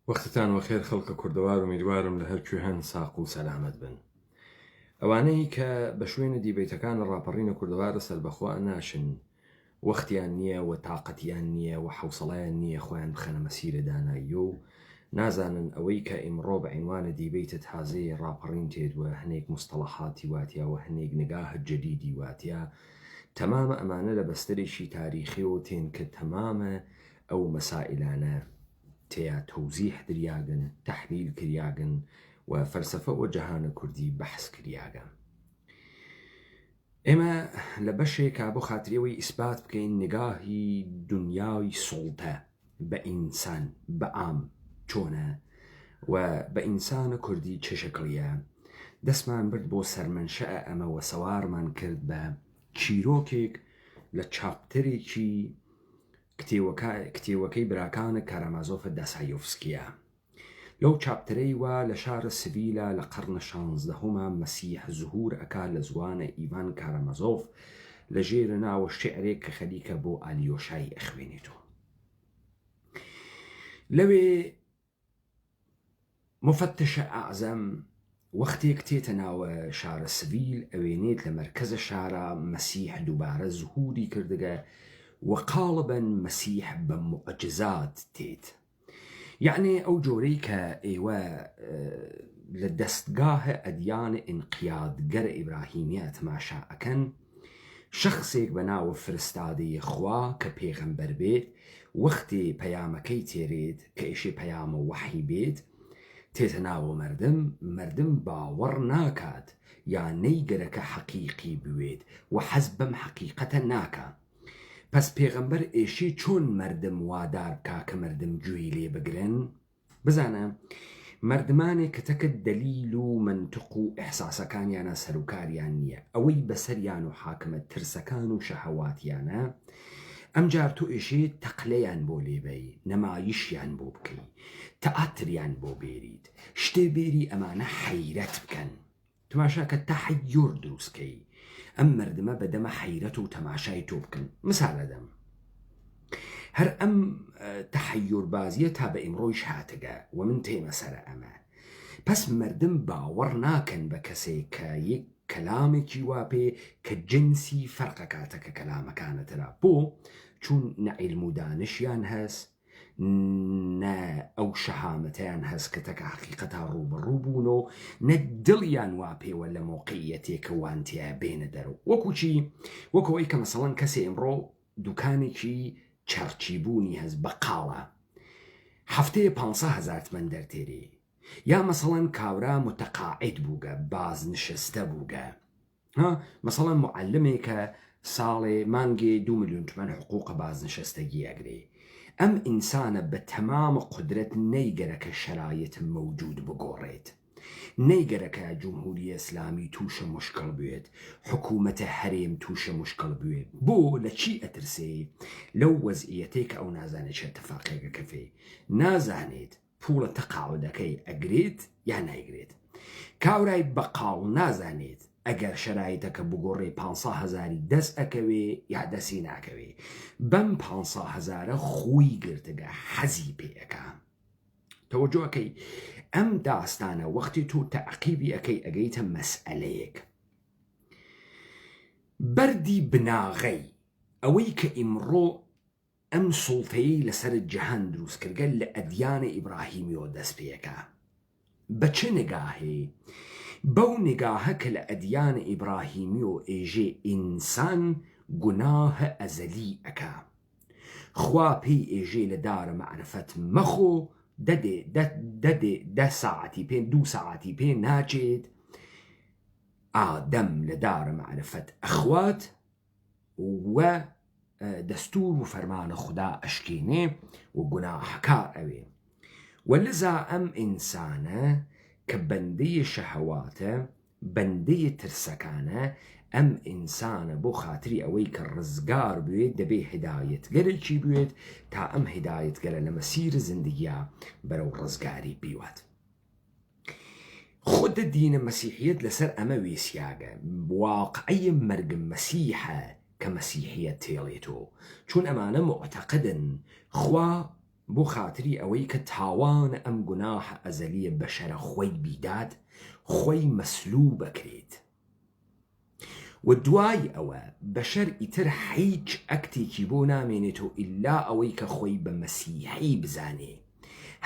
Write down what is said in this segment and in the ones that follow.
وەختتان وەخێر خەڵکە کوردەوار و میدوارم لە هەرکوێ هەن ساق و سەلامەت بن. ئەوانەی کە بە شوێنە دیبێتەکان ڕاپەڕینە کوردەوارە سەربەخوا ناشن، وەختیان نییە و تااقەتیان نییە و حوسڵیان نییە خۆیان بخەنە مەسیرە داناییە و نازانن ئەوەی کە ئیمڕۆ بە عینوانە دیبێتە تازەیە ڕاپەڕین تێدوە هەنێک مستەڵەحاتی واتیا و هەنێک نگاهە جەدیدی واتیا. تەمامە ئەمانە لە بەستەرێکی تاریخی و تێن کە تەمامە ئەو مەسائلانە تیا تەوزیح دریاگن، تەحلیل کریاگن و فەلسەفە و جەهانە کوردی بەحث کریاگە. ئێمە لە بەشێکا بۆ خاتریەوەی ئیسبات بکەین نگاهی دنیای سوڵتە بە ئینسان بە ئام چۆنە و بە ئینسانە کوردی چه شکڵیە. دەستمان برد بۆ سەرمەنشە ئەمە و سەوارمان کرد بە چیرۆکێک لە چاپترێکی کتێوەکەی براکانە کارامازۆفە داسایۆفسکیە. لەو چاپترەی وا لە شارە سڤیلە لە قەرنە 16 مەسیح زوهور ئەکا لە زوانە ئیڤان کارامازۆف لە ژێرە ناوە شعرێک کە خەلیکە بۆ ئالیۆشای ئەخوێنێتەوە. لەوێ مفتشە ئەعزەم وەختێک تێتە ناوە شارە سڤیل ئەوێنێت لە مەرکەزە شارە مەسیح دووبارە زوهوری کردگە وەقاڵبەن مەسیح بە موعجزات تێت. یعنی ئەو جۆرەی کە ئێوە لە دەستگاهە ئەدیانە ئینقیادگەرە ئیبراهیمیە تەماشا ئەکەن، شخصێک بە ناوە فرستادەی خوا کە پێغەمبەر بێت وەختی پەیامەکەی تێرێت کە ئێشێ پەیامە وەحی بێت تێتە ناوە مردم باوەڕ ناکات یان نەیگەرەکە حەقیقی بوێت و حەز بەم حەقیقەتە ناکات. پس پێغەمبەر ئێشی چۆن مردم وادار بکا کە مردم گوێی لێ بگرن؟ بزانە مردمانێک کە تەکە دەلیل و منطق و ئەحساسەکانیانە سەرۆکاریان نییە، ئەوەی بەسەریان و حاکمە ترسەکان و شەهەواتیانە، ئەمجار تۆ ئێشێ تەقلەیان بۆ لێبەی، نەمایشیان بۆ بکەی، تەئاتریان بۆ بێریت، شتێ بێری ئەمانە حەیرەت بکەن، تماشا کە تەحەیۆر دروستکەی، ئەم مردمە بەدەمە حەیرەت و تەماشای تۆ بکەن. مثالە دەم هەر ئەم تەحەیۆر بازیە تا بە ئیمڕۆیش هاتەگە و من تێمە سەرە ئەمە. پس مردم باوەڕ ناکەن بە کەسێک کە یەک کەلامێکی واپێ کە جنسی فەرقەکاتە کە کەلامەکانەترا بۆ چون نە عیلم و دانشیان هەست نە ئەو شەهامەتیان هەست کە تەکە حەقیقەتا ڕوبەڕوو بوون و نە دڵیان واپێوە لە مۆقعیەتێکە وانتیە بێنە دەرەوە. وەکوەوەی کە مەسەڵەن کەسێ ئەمڕۆ دوکانێکی چەرچیبوونی هەست بەقاڵە هەفتەیە 500,000 تمەن دەرتێرێ، یا مەسەڵەن کاورا متەقاعد بووگە بازنشستە بووگە، مەسەڵەن معلمێکە ساڵێ مانگێ 2 ملیۆن تمەن حقوقە بازنشستەگی ئەگرێ. ئەم ئینسانە بە تەمامە قودرەت نەیگەرەکە شەرایەت مەوجود بگۆڕێت، نەیگەرەکە جمهوری ئیسلامی تووشە مشکل بوێت، حکوومەتە هەرێم تووشە مشکل بوێت. بۆ لە چی ئەترسێ؟ لەو وەزئیەتێک کە ئەو نازانێت چە تەفاقێکە کەفێ، نازانێت پوڵە تەقاعودەکەی ئەگرێت یا نایگرێت. کاورای بەقاڵ نازانێت ئەگەر شەرایەتەکە بگۆڕێ 500,000 دەست ئەکەوێ یا دەستی ناکەوێ. بەم 500,000 خۆی گرتگە حەزی پێەکە. تەوەجۆکەی ئەم داستانە وەختی تو تەعقیبی ئەەکەی ئەگەیتە مەسئلەیەک بەردی بناغەی ئەوەی کە ئیمڕۆ ئەم سوڵتەیە لەسەر جەهان دروستکردگە لە ئەدیانە ئیبراهیمیەوە دەست پێەکە. بە چه نگاهێ؟ بەو نگاهە کە لە ئەدیانە ئیبراهیمی و ئێژێ ئینسان گوناهە ئەزەلی ئەکا، خوا پێی ئێژێ لە دارە مەعرفەت مەخۆ، دەدێ 10 ساعتی پێ 2 ساعتی پێ ناچێت، ئادەم لە دارە مەعرفەت ئەخوات و دەستور و فەرمانە خوددا ئەشکێنێ و گوناهکار ئەوێ. وەلذا ئەم ئینسانە کە بەندەی شەهەواتە، بەندەی ترسەکانە، ئەم ئینسانە بۆ خاتری ئەوەی کە ڕزگار بوێت دەبێ هدایەتگەرێکی بوێت تا ئەم هدایەتگەرە لە مەسیر زندگیە بەرەو ڕزگاری بیوات. خودە دینە مەسیحیەت لەسەر ئەمە وێسیاگە، واقعی مەرگم مەسیحە کە مەسیحیەت تێڵێتەوە، چون ئەمانە معتەقدن خوا بۆ خاتری ئەوەی کە تاوان ئەم گوناح ئەزەلیە بەشەرە خۆی بیدات خۆی مەسلوب بکرێت و دوای ئەوە بەشەر ئیتر هیچ ئەکتێکی بۆ نامێنێتەوە ئیلا ئەوەی کە خۆی بە مەسیحی بزانێ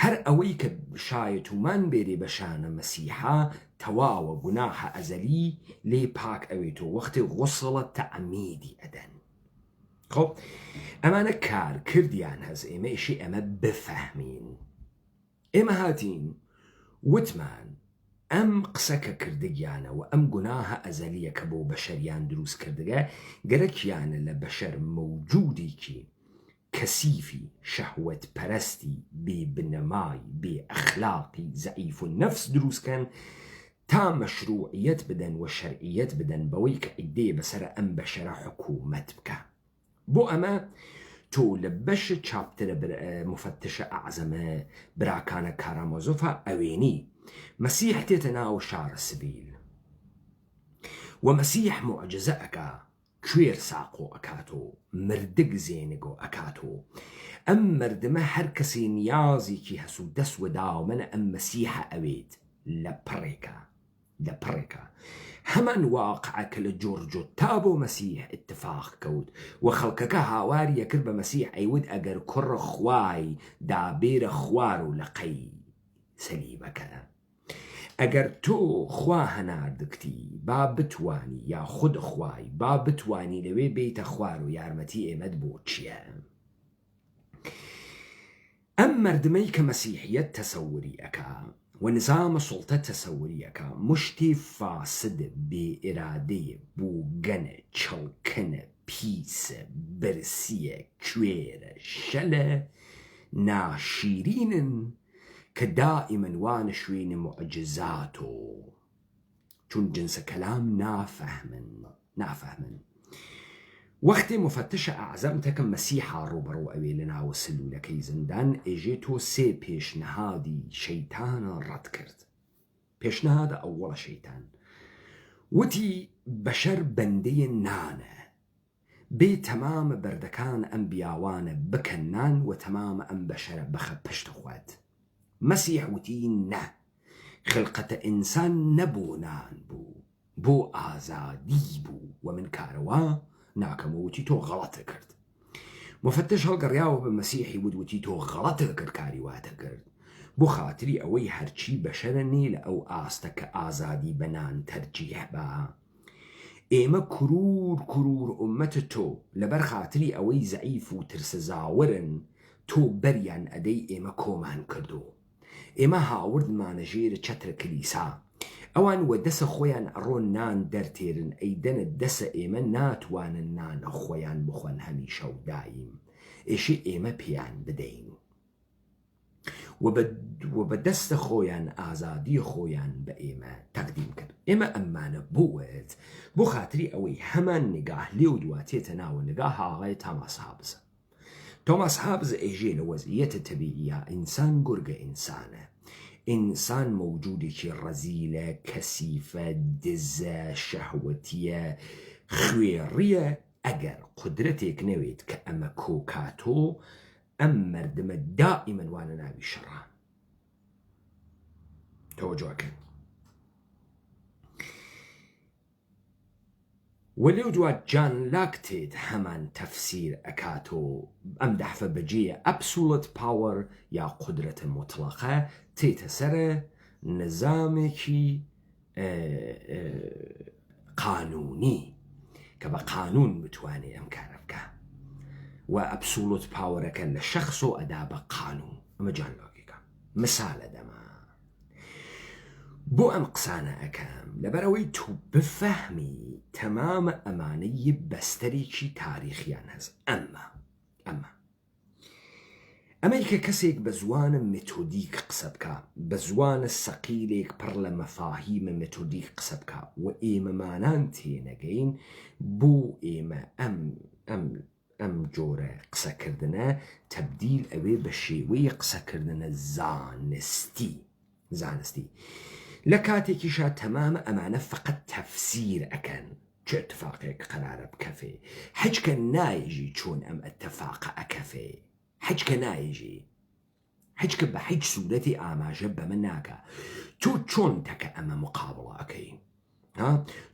هەر ئەوەی کە شایەتومان بێرێ بەشانە مەسیحا تەواوە گوناحە ئەزەلی لێ پاک ئەوێتەوە وەختی غوسڵە تەعمیدی ئەدەن خۆ ئەمانە کارکردیان هەز ئێمەشی ئەمە بفەهمین ئێمە هاتین وتمان ئەم قسەکە کردگیانە و ئەم گوناهە ئەزەلیە کە بۆ بەشەریان دروست کردگە گەرەکیانە لە بەشەر مەوجودێکی کەسیفی شەهوەت پەرستی بێ بنەمای بێ ئەخلاقی زەعیف و نەفس دروستکەن تا مەشروعیەت بدەن و شەرعیەت بدەن بەوەی کە ئیدێ بەسەر ئەم بەشەرە حکوومەت بکە بۆ ئەمە تۆ لە بەش چاپترە مفتشە ئەعزەمە براکانە کارامۆزۆفا ئەوێنی مەسیح تێتە ناو شارە سبیل و مەسیح معجزە ئەکا کوێر ساقۆ ئەکاتۆ مردگ زێنگۆ ئەکاتۆ ئەم مردمە هەر کەسی نیازێکی هەسوو دەست و داومەنە ئەم مەسیحە ئەوێت لە پڕێکە هەمان واقعە کە لە جۆرجۆ تا بۆ مەسیح اتفاق کەوت و خەڵکەکە هاواری یەکرد بە مەسیح ئەیود ئەگەر کوڕ خوای دابێرە خوار و لەقەی سەلیبەکە ئەگەر تۆ خوا هەناردکتی با بتوانی یا خود خوای با بتوانی لەوێ بێتە خوار و یارمەتی ئێمەت بۆ چییە ئەم مردمەی کە مەسیحیەت تەسەوری ئەکا و نظام سڵتە تەسەوری ئەکا مشتی فاسد بێ ئێرادەیە بووگەنە چڵکنە پیسە برسیە کوێرە شەلە ناشیرینن کە دائیمەن وانە شوێنە معجزاتۆ چون جنسە کەلام نافەهمن وەختی مفتشە ئەعزەم تەکە مەسیحا ڕوبەڕۆ ئەوێ لە ناوە سلولەکەی زندان ئێژێ تۆ سێ پێشنەهادی شەیتانە ڕەت کرد پێشنەهادە ئەووەڵە شەیتان وتی بەشەر بەندەیە نانە بێ تەمامە بەردەکان ئەم بیاوانە بکەن نان و تەمامە ئەم بەشەرە بەخە پشت خوات مەسیح وتی نە خلقەتە ئینسان نەبوو نان بوو بۆ ئازادی بوو و من کارەوە ناکەمەوتی تۆ غەڵەتە کرد مفتش هەڵگەڕیاوە بە مەسیحی وتی تۆ غەڵەتە کرد کاری واتە کرد بۆ خاتری ئەوەی هەرچی بەشەرە نێ لە ئەو ئاستە کە ئازادی بەنان تەرجیح بە ئێمە کوڕور ئومەتە تۆ لەبەر خاتری ئەوەی زەعیف و ترسە زاورن تۆ بەریان ئەدەی ئێمە کۆمان کردو ئێمە هاوردمانە ژێرە چەترە کلیسا ئەوان وە دەسە خۆیان ئەڕۆن نان دەرتێرن ئەیدەنە دەسە ئێمە ناتوانن نانە خۆیان بخۆن هەمیشە و دایم ئێشی ئێمە پێیان بدەین و بە دەستە خۆیان ئازادی خۆیان بە ئێمە تەقدیم کرد ئێمە ئەمانە بووێت بۆ خاتری ئەوەی هەمان نگاه لێ و دواتێتە ناوە نگاه ئاغای تاماس هابزە تۆماس هابز ئێژێ لە وەزعیەتە تەبیعیە ئینسان گورگە ئینسانە ئینسان مەوجودێکی ڕەزیلە کەسیفە دزە شەهوەتیە خوێڕیە ئەگەر قودرەتێک نەوێت کە ئەمە کۆکاتۆ ئەم مردمە دائیمەن وانە ناوی شەڕە تەوەجۆکەن وەلێو دوات جان لاکتێت هەمان تەفسیر ئەکاتۆ ئەم دەحفە بەجێە ئەبسولت پاوەر یا قودرەتە مطلقە تێتە سەرە نظامێکی قانونی کە بە قانون بتوانێت ئەم کارە بکە و ئەبسولت پاوەرەکە لە شەخص و ئەدا بە قانون ئەمە جان لاکێکە مثالە دەما بۆ ئەم قسانە ئەەکەم لەبەرەوەی تو بفەهمی تەمامە ئەمانەی بەستەرێکی تاریخیان هەست ئەمەی کە کەسێک بە زوانە مێتۆدیک قسە بکە بە زوانە سەقیلێک پڕ لە مەفاهیمە مێتۆدیک قسە بکە و ئێمەمانان تێنەگەین بۆ ئێمە ئەم جۆرە قسەکردنە تەبدیل ئەوێ بە شێوەیە قسەکردنە زانستی لە کاتێکیشا تەمامە ئەمانە فقط تەفسیر ئەکەن چه اتفاقێک قەرارە بکەفێ حەجکە نایژی چۆن ئەم ئەتەفاقە ئەکەفێ حەجکە نایژی هیچ کە بە هیچ سوورەتی ئاماژە بە من ناکە تۆ چۆن تەکە ئەمە مقابڵەکەی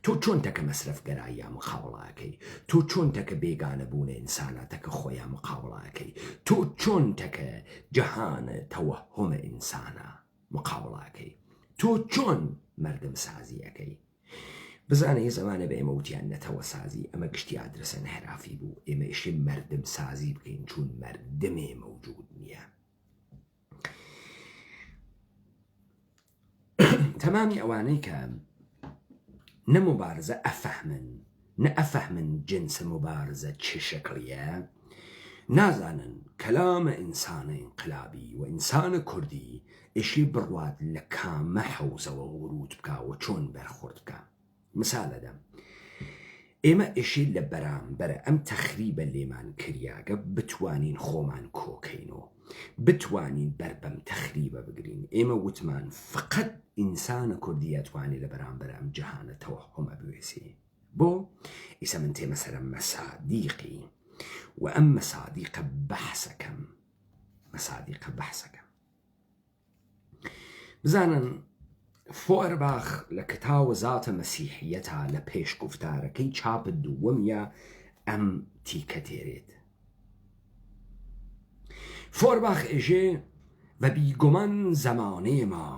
تۆ چۆن تەکە مەسرفگەراییە مقابڵەکەی تۆ چۆن تەکە بێگانە بوونە ئینسانە تەکە خۆیان مقابڵەکەی تۆ چۆن تەکە جەهانە تەوەهومە ئینسانە مقابڵەکەی تۆ چۆن مردم سازیەکەی بزانە هێز ئەمانە بە ئێمە وتیان نەتەوە سازی ئەمە گشتی ئادرسە نەهرافی بوو ئێمە ئیشی مردم سازی بکەین چون مردمێ مەوجود نییە تەمامی ئەوانەی کە نەموبارزە ئەفەهمن جنس مبارزە چه شکلیە نازانن کەلامە ئینسانە ئینقلابی و ئینسانە کوردی ئیشی بڕوات لە کامە حەوزەوە ورود بکاوە چۆن بەرخورد بکە مثالەدەم ئێمە ئیشی لە بەرامبەرە ئەم تەخریبە لێمان کریاگە بتوانین خۆمان کۆکەینەوە بتوانین بەر بەم تەخریبە بگرین ئێمە وتمان فقط ئینسانە کوردی ئەتوانێت لە بەرامبەر ئەم جەهانە تەوەهومە بوێسێ بۆ ئیسا من تێمە سەرە مەسادیقی و ئەم مەسادیقە بەحسەکەم بزانن فۆرباخ لە کتاوە زاتە مەسیحیەتە لە پێش گفتارەکەی چاپ دووەمیە ئەم تیکە تێرێت فۆرباخ ئێژێ و بیگمان زمانه ما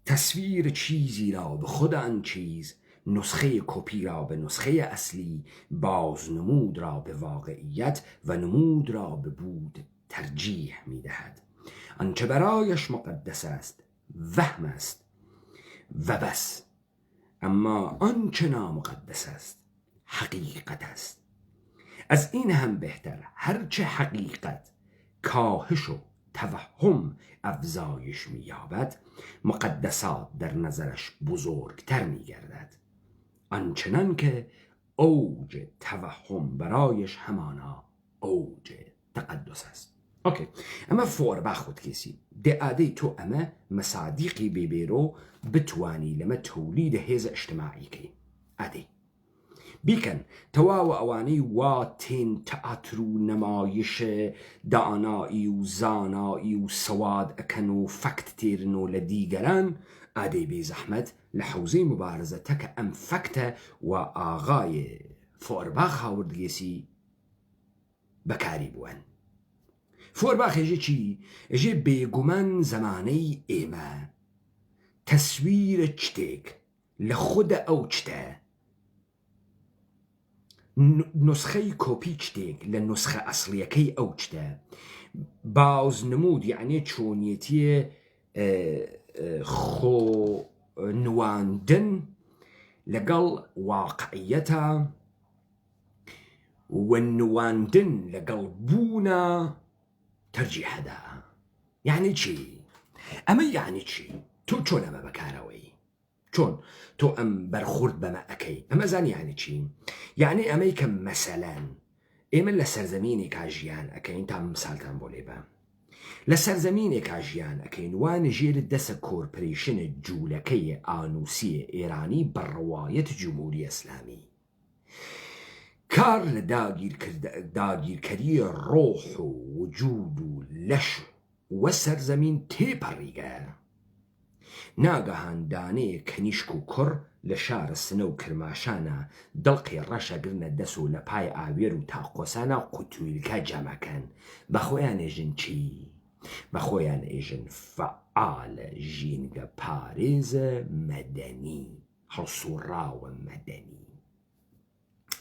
تصویر چیزی را به خود آن چیز نسخه کپی را به نسخه اصلی بازنمود را به واقعیت و نمود را به بود ترجیح می دهد آنچه برایش مقدس است وهم است و بس اما آنچه نامقدس است حقیقت است از این هم بهتر هرچه حقیقت کاهش و توهم افزایش می‌یابد مقدسات در نظرش بزرگتر می‌گردد آنچنان که اوج توهم برایش همانا اوج تقدس است اوکی اما فۆرباخ وتکێسی دێئادەی تۆ ئەمە مەسادیقی بێبێرۆ بتوانی لەمە تەولید هێزە ئیجتیماعیکەی ئادەی بیکەن تەواوە ئەوانەی وا تێن تەئاتر و نەمایشە دانایی و زانایی و سەواد ئەکەن و فەکت تێرن و لە دیگەران ئادەی بێزەحمەت لە حەوزەی مبارزە تەکە ئەم فەکتە و ئاغای فۆرباخ هاوردگێسی بەکاری بووەن فۆرباخ ێژێ چی؟ ێژێ بێگومان زەمانەی ئێمە تەسویرە شتێک لە خودە ئەو شتە نسخەی کۆپی شتێک لە نسخە ئەسڵیەکەی ئەو شتە بازنمود یعنی چۆنیەتیە خۆ نواندن لەگەڵ واقعیەتە و نواندن لەگەڵ بوونە تەرجیحەدا یعنی چی؟ ئەمە یعنی چی؟ تۆ چۆن ئەمە بەکارەوەی؟ چۆن تۆ ئەم بەرخورد بەمە ئەەکەی؟ ئەمە زانی یعنی چی؟ یعنی ئەمەی کە مەسەلەن ئێمە لە سەرزەمینێکا ژیان ئەەکەین تا مثالتان بۆ لێ بەم لە سەرزەمینێکا ژیان ئەەکەین وانە ژێر دەسە کۆرپۆریشنە جوولەکەی ئانوسیە ئێرانی بەڕەوایەت جمهوری ئەسلامی کار لە داگیرکەری ڕۆح و وجود و لەش وە سەرزەمین تێپەڕیگە ناگەهان دانەیە کەنیشک و کوڕ لە شارە سنە و کرماشانە دڵقی ڕەشە گرنە دەس و لە پای ئاوێر و تاقۆسانە قوتویلکە جەمەکەن بەخۆیان ئێژن چی؟ بەخۆیان ئێژن فەعالە ژینگە پارێزە مەدەنی هەڵسوڕاوە مەدەنی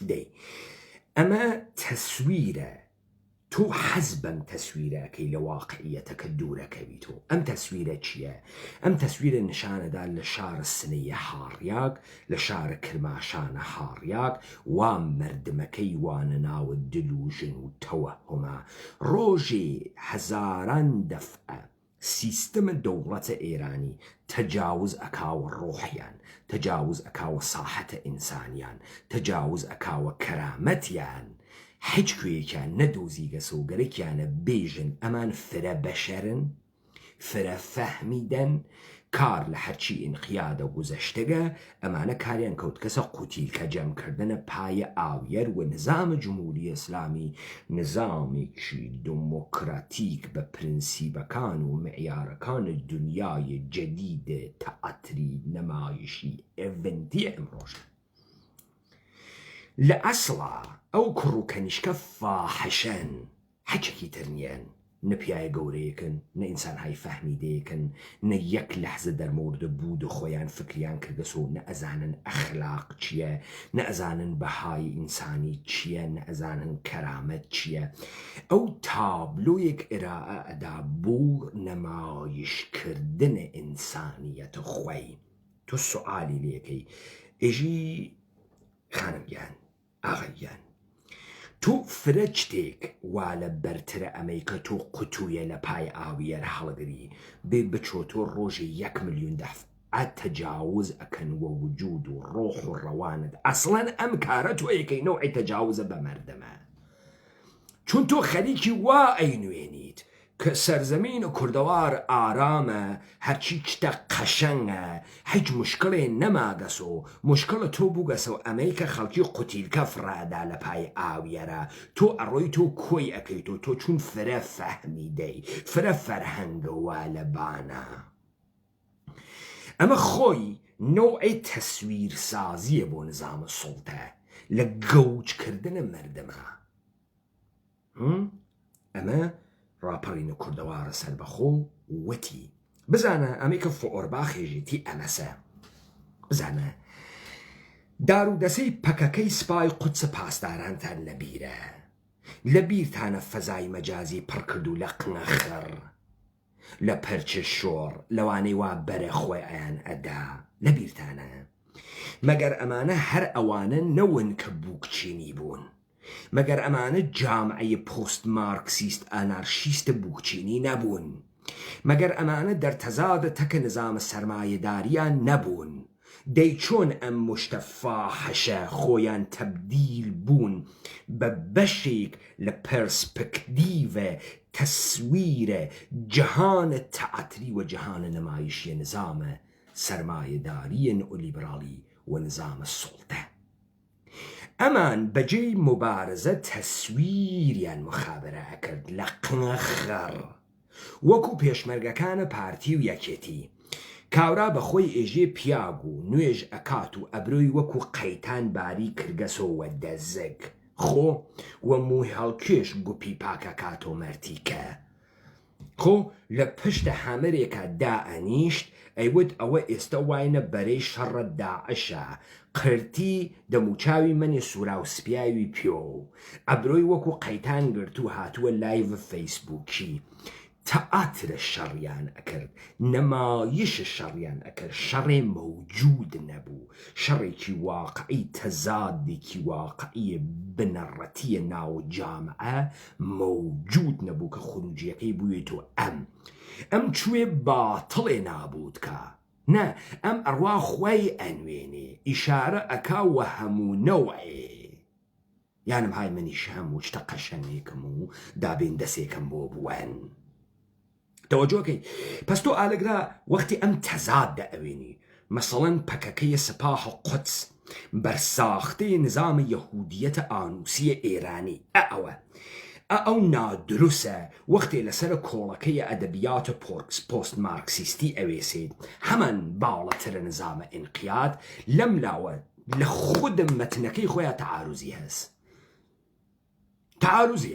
دەی ئەمە تەسویرە تۆ حەزبەم تەسویرەکەی لە واقعیەتەکە دوورەکەوی تۆ ئەم تەسویرە چییە؟ ئەم تەسویرە نیشانەدا لە شارە سنەیە هاڕیاک لە شارە کرماشانە هاڕیاک وا مردمەکەی وانە ناوە دل و ژن و تەوەهومە ڕۆژێ هەزاران دەفعە سیستەمە دەوڵەتە ئێرانی تەجاوز ئەکاوە ڕۆحیان تەجاوز ئەکاوە ساحەتە ئینسانیان تەجاوز ئەکاوە کەرامەتیان هیچ کوێیەکیان نەدۆزیگە سۆگەرێکیانە بێژن ئەمان فرە بەشەرن فرە فەهمیدەن کار لە هەرچی ئینقیادە گوزەشتەگە ئەمانە کاریان کەوت کەسە قوتیلکە جەمکردنە پایە ئاویەر و نظامە جمهوری ئیسلامی نظامێکی دموکراتیک بە پرینسیبەکان و معیارەکان دنیای جەدیدە تەعاتری نەمایشی ئێڤنتی ئەمڕۆژە لە ئەسڵا ئەو کوڕوکەنیشکە فاحشەن حەجێکی تر نیەن نە پیاە گەورەیەکن نە ئینسان های فەهمیدەیەکن نە یەک لەحزە دەرمەوردە بوود و خۆیان فکریان کردەسۆ نە ئەزانن ئەخلاق چییە نە ئەزانن بەهای ئینسانی چییە نە ئەزانن کەرامەت چییە ئەو تابلۆیەک ئێرائە ئەدا بۆ نەمایشکردنە ئینسانیەتە خۆی تۆ سوئالی لێکەی ئێژی خانمگیان ئاغایان تۆ فرە شتێک وا لە بەرترە ئەمەی کە تۆ قوتوویە لە پای ئاویەر هەڵگری بێ بچۆتۆ ڕۆژی 1 ملیۆن دەفعە تەجاوز ئەکەنوە وجود و ڕۆح و ڕەوانت ئەسڵەن ئەم کارە تۆ یەکەی نەوعی تەجاوزە بە مەردەمە چون تۆ خەریکی وا ئەینوێنیت کە سەرزەمین و کوردەوار ئارامە هەرچی شتە قەشەنگە هیچ مشکڵێ نەماگەسۆ مشکڵە تۆ بووگەسە و ئەمەی کە خەڵکی قوتیلکە فڕادا لە پای ئاویەرە تۆ ئەڕۆی تۆ کۆی ئەەکەیتۆ تۆ چون فرە فەهمیدەی فرە فەرهەنگەوە لە بانە ئەمە خۆی نەوعی تەسویر سازیە بۆ نظامە سوڵتە لە گەوجکردنە مەردەمە ئەمە ڕاپەڕینە کوردەوارە سەربەخۆ وەتی بزانە ئەمەی کە فۆرباخێژێتی ئەمەسە بزانە دارودەسەی پەکەکەی سپای قودسە پاسدارانتان لەبیرە لەبیرتانە فەزای مەجازی پڕکرد و لە قنەخەر لە پەرچە شۆڕ لەوانەی وا بەرە خۆی ئەیان ئەدا لەبیرتانە مەگەر ئەمانە هەر ئەوانە نەون کە بووکچینی بوون مەگەر ئەمانە جامعەی پۆست مارکسیست ئانارشیستە بووکچینی نەبوون مەگەر ئەمانە دەرتەزادە تەکە نظامە سەرمایەداریان نەبوون دەی چۆن ئەم مشتە فاحشە خۆیان تەبدیل بوون بە بەشێک لە پەرسپەکتیڤە تەسویرە جەهانە تەعاتری و جەهانە نەمایشیە نظامە سەرمایەداریە نئۆلیبراڵی و نظامە سوڵتە ئەمان بەجێی مبارزە تەسویریان مخابرە کرد لە قنەخەر وەکو پێشمەرگەکانە پارتی و یەکێتی کاورا بەخۆی ئێژێ پیاگ و نوێژ ئەکات و ئەبرۆی وەکو قەیتان باری کردگەسەوە دەزەک خۆ وە مووی هەڵکێش گوپی پاکەکاتۆ مەرتیکە خۆ لە پشتە هەمەرێکە دائەنیشت ئەیوت ئەوە ئێستا واینە بەرەی شەڕە داعشە قرتی دەموچاوی منی سوورا و سپیاوی پیۆ ئەبرۆی وەکو قەیتان گرت و هاتووە لایڤ فەیسبووکی تەعاترە شەڕیان ئەکرد نەمایش شەڕیان ئەکرد شەڕێ مەوجود نەبوو شەڕێکی واقعی تەزادێکی واقعیە بنەڕەتیە ناو جامعە مەوجود نەبوو کە خروجیەکەی بووێتۆ ئەم کوێ باتڵێ نابوودکە نە ئەم ئەڕوا خوای ئەنوێنێ ئیشارە ئەکا وە هەموو نەوعێ یانم های منیش هەموو شتە قەشەنگێکم و دابین دەسێکم بۆ بووەن تەوەجۆکەی پس تۆ ئالەگرا وەختی ئەم تەزاد دەئەوێنی مەسەڵەن پەکەکەی سپاح قودس بەرساختەی نظامە یەهودیەتە ئانوسیە ئێرانی ئەوە ئەو نادروسە وەختێ لەسەر کۆڵەکەی ئەدەبیاتە پۆست مارکسیستی ئەوێسێت هەمان باڵەترە نظامە ئینقیاد لەم لاوە لە خودم مەتنەکەی خۆیان تەعارۆزی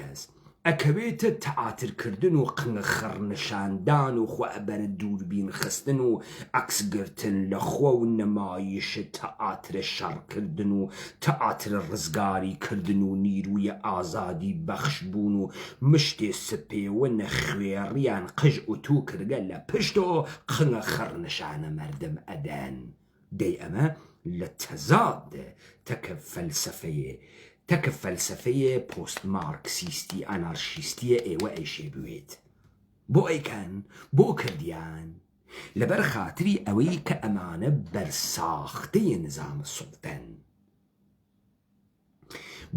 هەست ئەکەوێتە تەعاترکردن و قنەخەرنشاندان و خۆئەبەرە دووربین خستن و عەکسگرتن لە خۆ و نەمایشە تەعاترە شەڕکردن و تەعاترە ڕزگاری کردن و نیرویە ئازادی بەخش بوون و مشتێ سپێوە نەخوێڕیان قژ ئوتو کردگە لە پشتۆ قنەخەرنشانە مەردم ئەدەن دەی ئەمە لە تەزاد تەکە فەلسفەیە پۆست مارکسیستی ئانارشیستیە ئێوە ئەیشێ بوێت بۆ ئەیکەن بۆ کردیان لەبەر خاتری ئەوەی کە ئەمانە بەرساختەیە نظامە سوڵتەن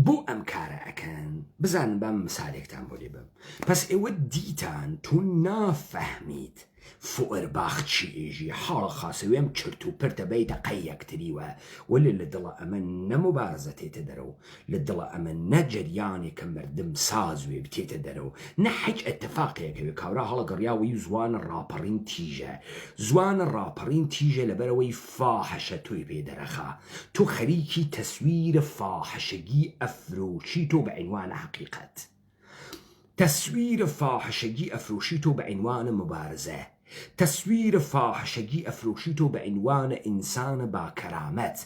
بۆ ئەم کارە ئەکەن بزانن بەم مسالێکتان بۆ لێ بم پس ئێوە دیتان تۆ نافەهمیت فؤرباخ چیژی حاڵە خاسەوێم چرت و پرتە بیتە قەی یەکتریوە وەلی لە دڵە ئەمە نەموبارزە تێتە دەرەوە لە دڵە ئەمە نەجەریانێک کە مردم سازوێ بتێتە دەرەوە نە هیچ ئەتەفاقەیەکەوێ کاورا هەڵە گەڕیاوەی زوانە ڕاپەڕین تیژە زوانە ڕاپەڕین تیژە لەبەرەوەی فاحەشە توی پێ دەرەخا تۆ خەریکی تەسویرە فاحەشەگی ئەفرۆشی تۆ بە عنوانە حەقیقەت تەسویر فاحشەگی ئەفرۆشی تۆ بە عنوانە مبارزە تەسویر فاحشەگی ئەفرۆشی تۆ بە عنوانە ئینسانە با کەرامەت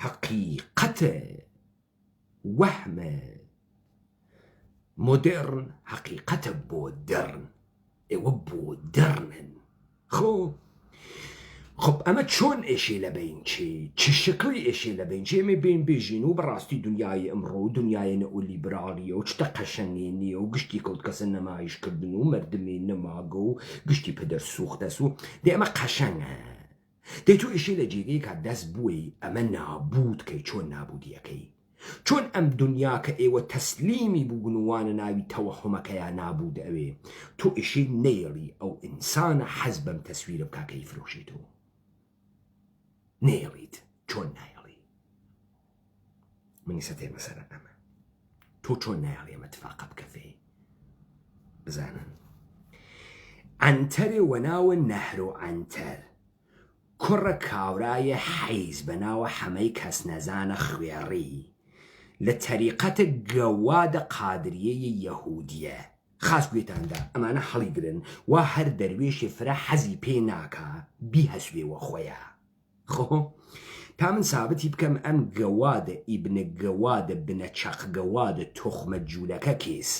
حەقیقەتە وەهمە مۆدێرن حەقیقەتە بۆ دەرن ئێوە بۆ دەرنن خب ئەمە چۆن ئێشێ لە بین چ شکلی ئێشێ لە بین ئێمە بین بێژین و بەڕاستی دنیای ئەمڕۆ و دنیای نەئۆلیبرالیە و چتە قەشەنگی نییە و گشتی کەوت کەسە نەمایشکردن و مردمی نەماگە و گشتی پدەر سوختەس و دێ ئەمە قەشەنگە دەی تۆ ئێشێ لە جێگەی کا دەست بووی ئەمە نابودکەی چۆن نابودیەکەی چۆن ئەم دنیا کە ئێوە تەسلیمی بووگنووانە ناوی تەوەحومەکەیان نابود ئەوێ تۆ ئێشێ نێڵی ئەو ئینسانە حەز بەم تەسویرە بکاکەی فرۆشیتەوە نێڵیت چۆن نایڵی منی سەتێ مەسەرە ئەمە تۆ چۆن نایڵی ئەمە تفاقە بکەفێ بزانن ئەنتەرێ وەناوە نەهرۆ ئەنتەر کوڕە کاورایە حەیز بەناوە حەمەی کەس نەزانە خوێڕی لە تەریقەتە گەوادە قادریەیە یەهودیە خاس گوێتاندا ئەمانە هەڵیگرن وا هەر دەروێشێ فرە حەزی پێ ناکا بیهەسوێوە خۆیە خۆ تا من سابتی بکەم ئەم گەوادە ئیبنە گەوادە بنە چەق گەوادە تۆخمە جوولەکە کێس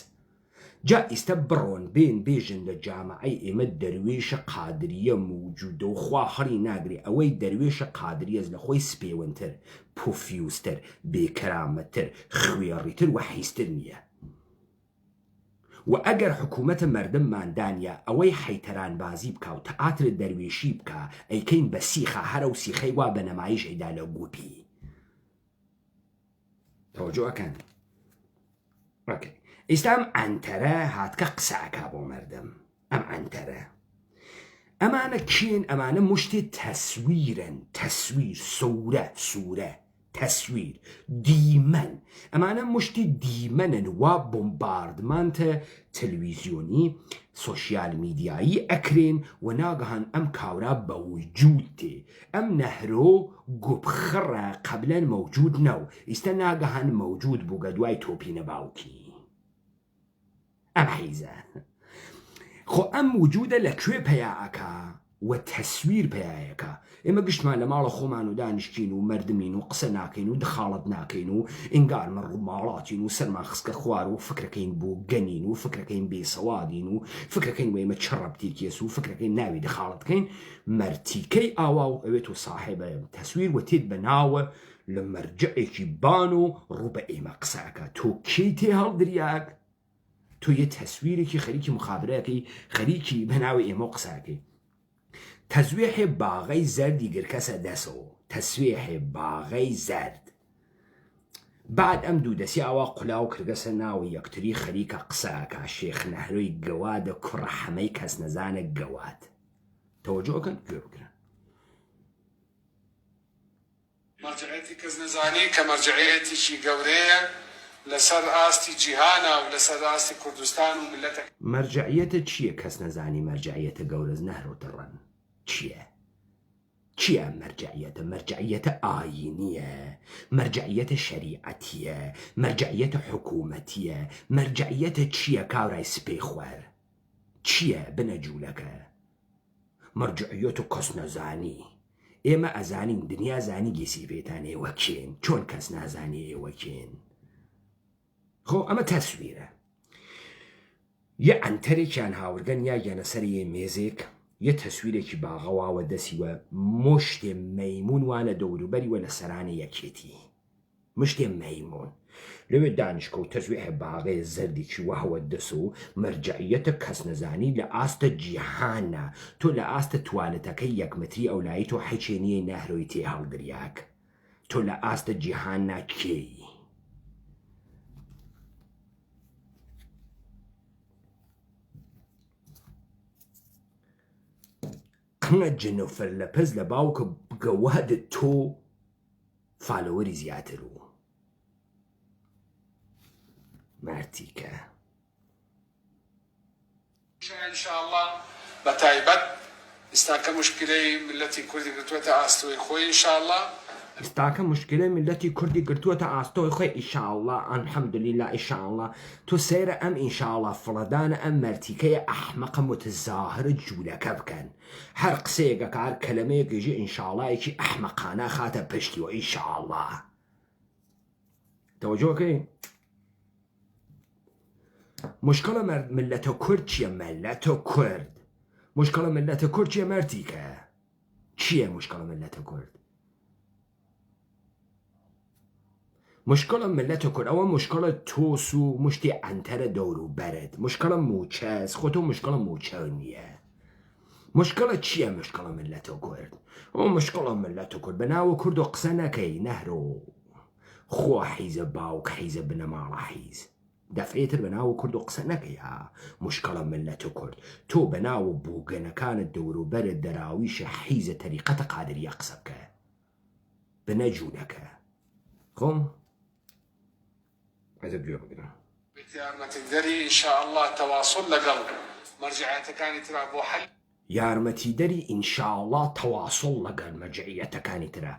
جا ئیستە بڕۆن بێن بێژن لە جامعەی ئێمە دەروێشە قادریە موجودە و خوا هەڵی ناگری ئەوەی دەروێشە قادریەز لە خۆی سپێوەنتر پوفیوستر بێکەرامەتر خوێڕیتر و حیستر نییە و ئەگەر حکوومەتە مردم ماندانیا ئەوەی حەیتەران بازی بکە و تەئاتر دەروێشی بکە ئەیکەین بە سیخە هەرە و سیخەی وا بە نەمایش ئەیدا لە گوپی تەوەجۆەکەن ئێستا ئەم ئەنتەرە هاتکە قسەکە بۆ مردم ئەم ئەنتەرە ئەمانە کێن ئەمانە مشتی تەسویرن تەسویر سوورە تەسویر دیمەن ئەمانە مشتی دیمەنن وا بۆمباردمانتە تەلەڤیزیۆنی سۆشیال میدیایی ئەکرێن و ناگەهان ئەم کاورا بە وجود تێ ئەم نەهرۆ گوبخڕە قەبلەن مەوجود نەو ئیستە ناگەهان مەوجود بووگە دوای تۆپی نەباوکی ئەم حیزە خۆ ئەم وجودە لەکوێ پەیاەکە و تەسویر پەیەکە ئێمە گشتمان لە ماڵە خۆمان و دانیشتین و مردمین و قسە ناکەین و دخاڵت ناکەین و ئینگارمە ڕووماڵاتین و سەرمان خسکە خوار و فکرەکەین بۆ گەنین و فکرەکەین بێسەوادین و فکرەکەین وێمە چڕەبتیکێس و فکرەکەین ناوی دخاڵتکەین مەرتیکەی ئاوا و ئەوێت و ساحێبە تەسویر و تێت بەناوە لە مەرجەیەکی بان و ڕوو بە ئێمە قسەکە تۆ کەی تێ هەڵدریاک تۆ یە تەسویرێکی خەریکی مخابرەکەی خەریکی بەناوی ئێمە و قسەکەی تەزوێحێ باغەی زەردی گرکەسە دەسەوە تەسوێحێ باغەی زەرد بعد ئەم دوو دەسی ئاوا قولا و کرگەسە ناوی یەکتری خەریکە قسەکە شێخ نەهرۆی گەوادە کوڕە حەمەی کەس نەزانە گەواد تەوەجۆکەن گوێ بگرن مەرجعیەتی کەس نەزانی کە مەرجعیەتێکی گەورەیە لەسەر ئاستی جیهانە و لەسەر ئاستی کوردستان و ملەتە مەرجعیەتە چییە کەس نەزانی مەرجعیەتە گەورەز نەهرۆتە ڕەن چییە مەرجعیەتە مەرجعیەتە ئاینیە مەرجعیەتە شەریعەتیە مەرجعیەتە حکوومەتیە مەرجعیەتە چییە کاورای سپێ خوەر چییە بنە جوولەکە مەرجعیەت و کەس نەزانی ئێمە ئەزانین دنیا زانی گێسی پێتان ئێوە کێن چۆن کەس نازانی ئێوە کێن خۆ ئەمە تەسویرە یە ئەنتەرێکیان هاورگەن یا گەنەسەر یە مێزێک یە تەسویرێکی باغەواوە دەسیوە مشتێ مەیمون وانە دەوروبەریوە لە سەرانی یەکێتی مشتێ مەیمون لەوێ دانیشکە و تەزوێحە باغەیە زەردێکی وهوە دەس و مەرجعیەتە کەس نەزانی لە ئاستە جیهانە تۆ لە ئاستە توالەتەکەی یەکمەتری ئەولایی تۆ حەیچێنیە نەهرۆی تێ هەڵگریاک تۆ لە ئاستە جیهانە کێی جنوفر لپز لە باوکە بگەوادت تۆ فالۆوەری زیاتر و مارتیکە ان شاء الله بتايبت استاك مشكله ملتي كردي قلتوها استوي خوي ان شاء الله استاکە مشکلە میلەتی کوردی گرتووەتە ئاستۆی خۆی ئیشاءالله الحەمدولیلا ئیشاءالله تۆ سەیرە ئەم ئینشاءالله فڵەدانە ئەم مەرتیکەیە ئەحمەقە متزاهرە جوولەکە بکەن هەر قسەیەکە کار کەلەمەیەکیژی ئینشاءاللهیەکی ئەحمەقانە خاتە پشتیوە ئیشاءالله تەوەجۆکەی مشکلە ملەتە کورد چییە ملەتە کورد مشکلە ملەتە کورد چییە مەرتیکە چییە مشکلە ملەتە کورد مشکلە ملەتە کورد ئەوە مشکلە تۆس و مشتی ئەنتەرە دەور و بەرت مشکلە موچەس خۆ تۆ مشکلە موچە نییە مشکلە چییە مشکلە ملەتە کورد ئەو مشکلە ملەتە کورد بەناوە کورد و قسە نەکەی نەهرۆ خۆ حیزە باوک حیزە بنەماڵە حیز دەفرێتر بەناوە کورد و قسە نەکەی ها مشکلە ملەتە کورد تۆ بەناوە بووگەنەکانت دەور و بەرت دەراویشە حیزە تەریقەتە قادریە قسە بکە بنەجوونەکە خۆم ما تقدري ان شاء الله تواصل لقلب مرجعيتكاني ترى بو حل یارمەتیدەری ئینشاءالله تەواصل لەگەڵ مەرجعیەتەکانی ترە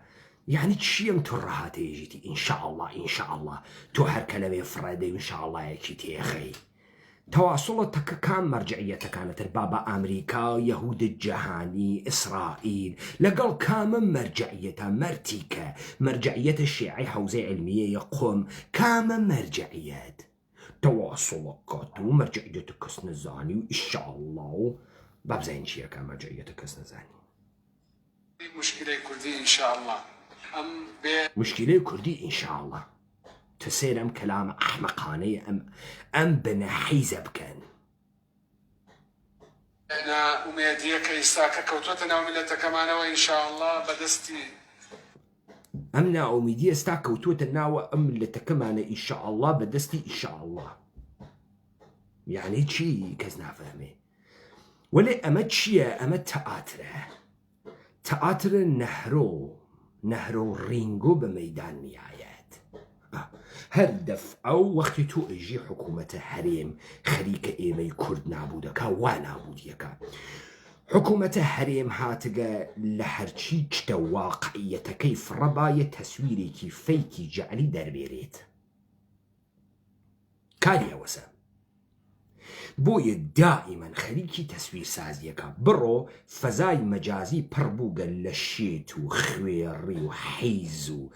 یعنی چیم تو ڕاهاتەیەژیتی ئینشاءالله ئینشاءالله تۆ هەر کەلەمێ فڕێدەی ئینشاءاللهیەکی تێخەی تەواصڵە تەکە کام مەرجعیەتەکانتر بابە ئەمریکا یەهود جەهانی ئیسرائیل لەگەڵ کامە مەرجعیەتە مەرتیکە مەرجعیەتە شیعی حوزەی علمیەیە قۆم کامە مەرجعیەت تەواصڵەکات و مەرجعیەتە کەس نەزانی و ئینشاءالله و بابزین چییە کە مەرجعیەتە کەس نەزانی مشكلة كردي ان شاء الله مشكلة كردي إن شاء الله تسير كلام أحمقاني أم بنحيزة بكن أنا أميديك إستاك كوتوتنا وملتك كمان وإن شاء الله بدستي أمنا أميدية إستاك كوتوتنا وملتك كمان إن شاء الله بدستي إن شاء الله يعني شي كزنا فهمي ولا أمد شي أمد تأتر نهرو رينجو بميدان نهايات هردف أو وقت تو اجي حكومة هريم خريك ايمي كرد نابودكا ونابوديكا حكومة هريم هاتقا لحرشي جتا واقعية كيف رباية تصويري كيفيكي جعلي دربيريت كاريا وسام بۆیە دائیمەن خەریکی تەسویر سازیەکە بڕۆ فەزای مەجازی پڕبووگە لە شێت و خوێڕی و حیز و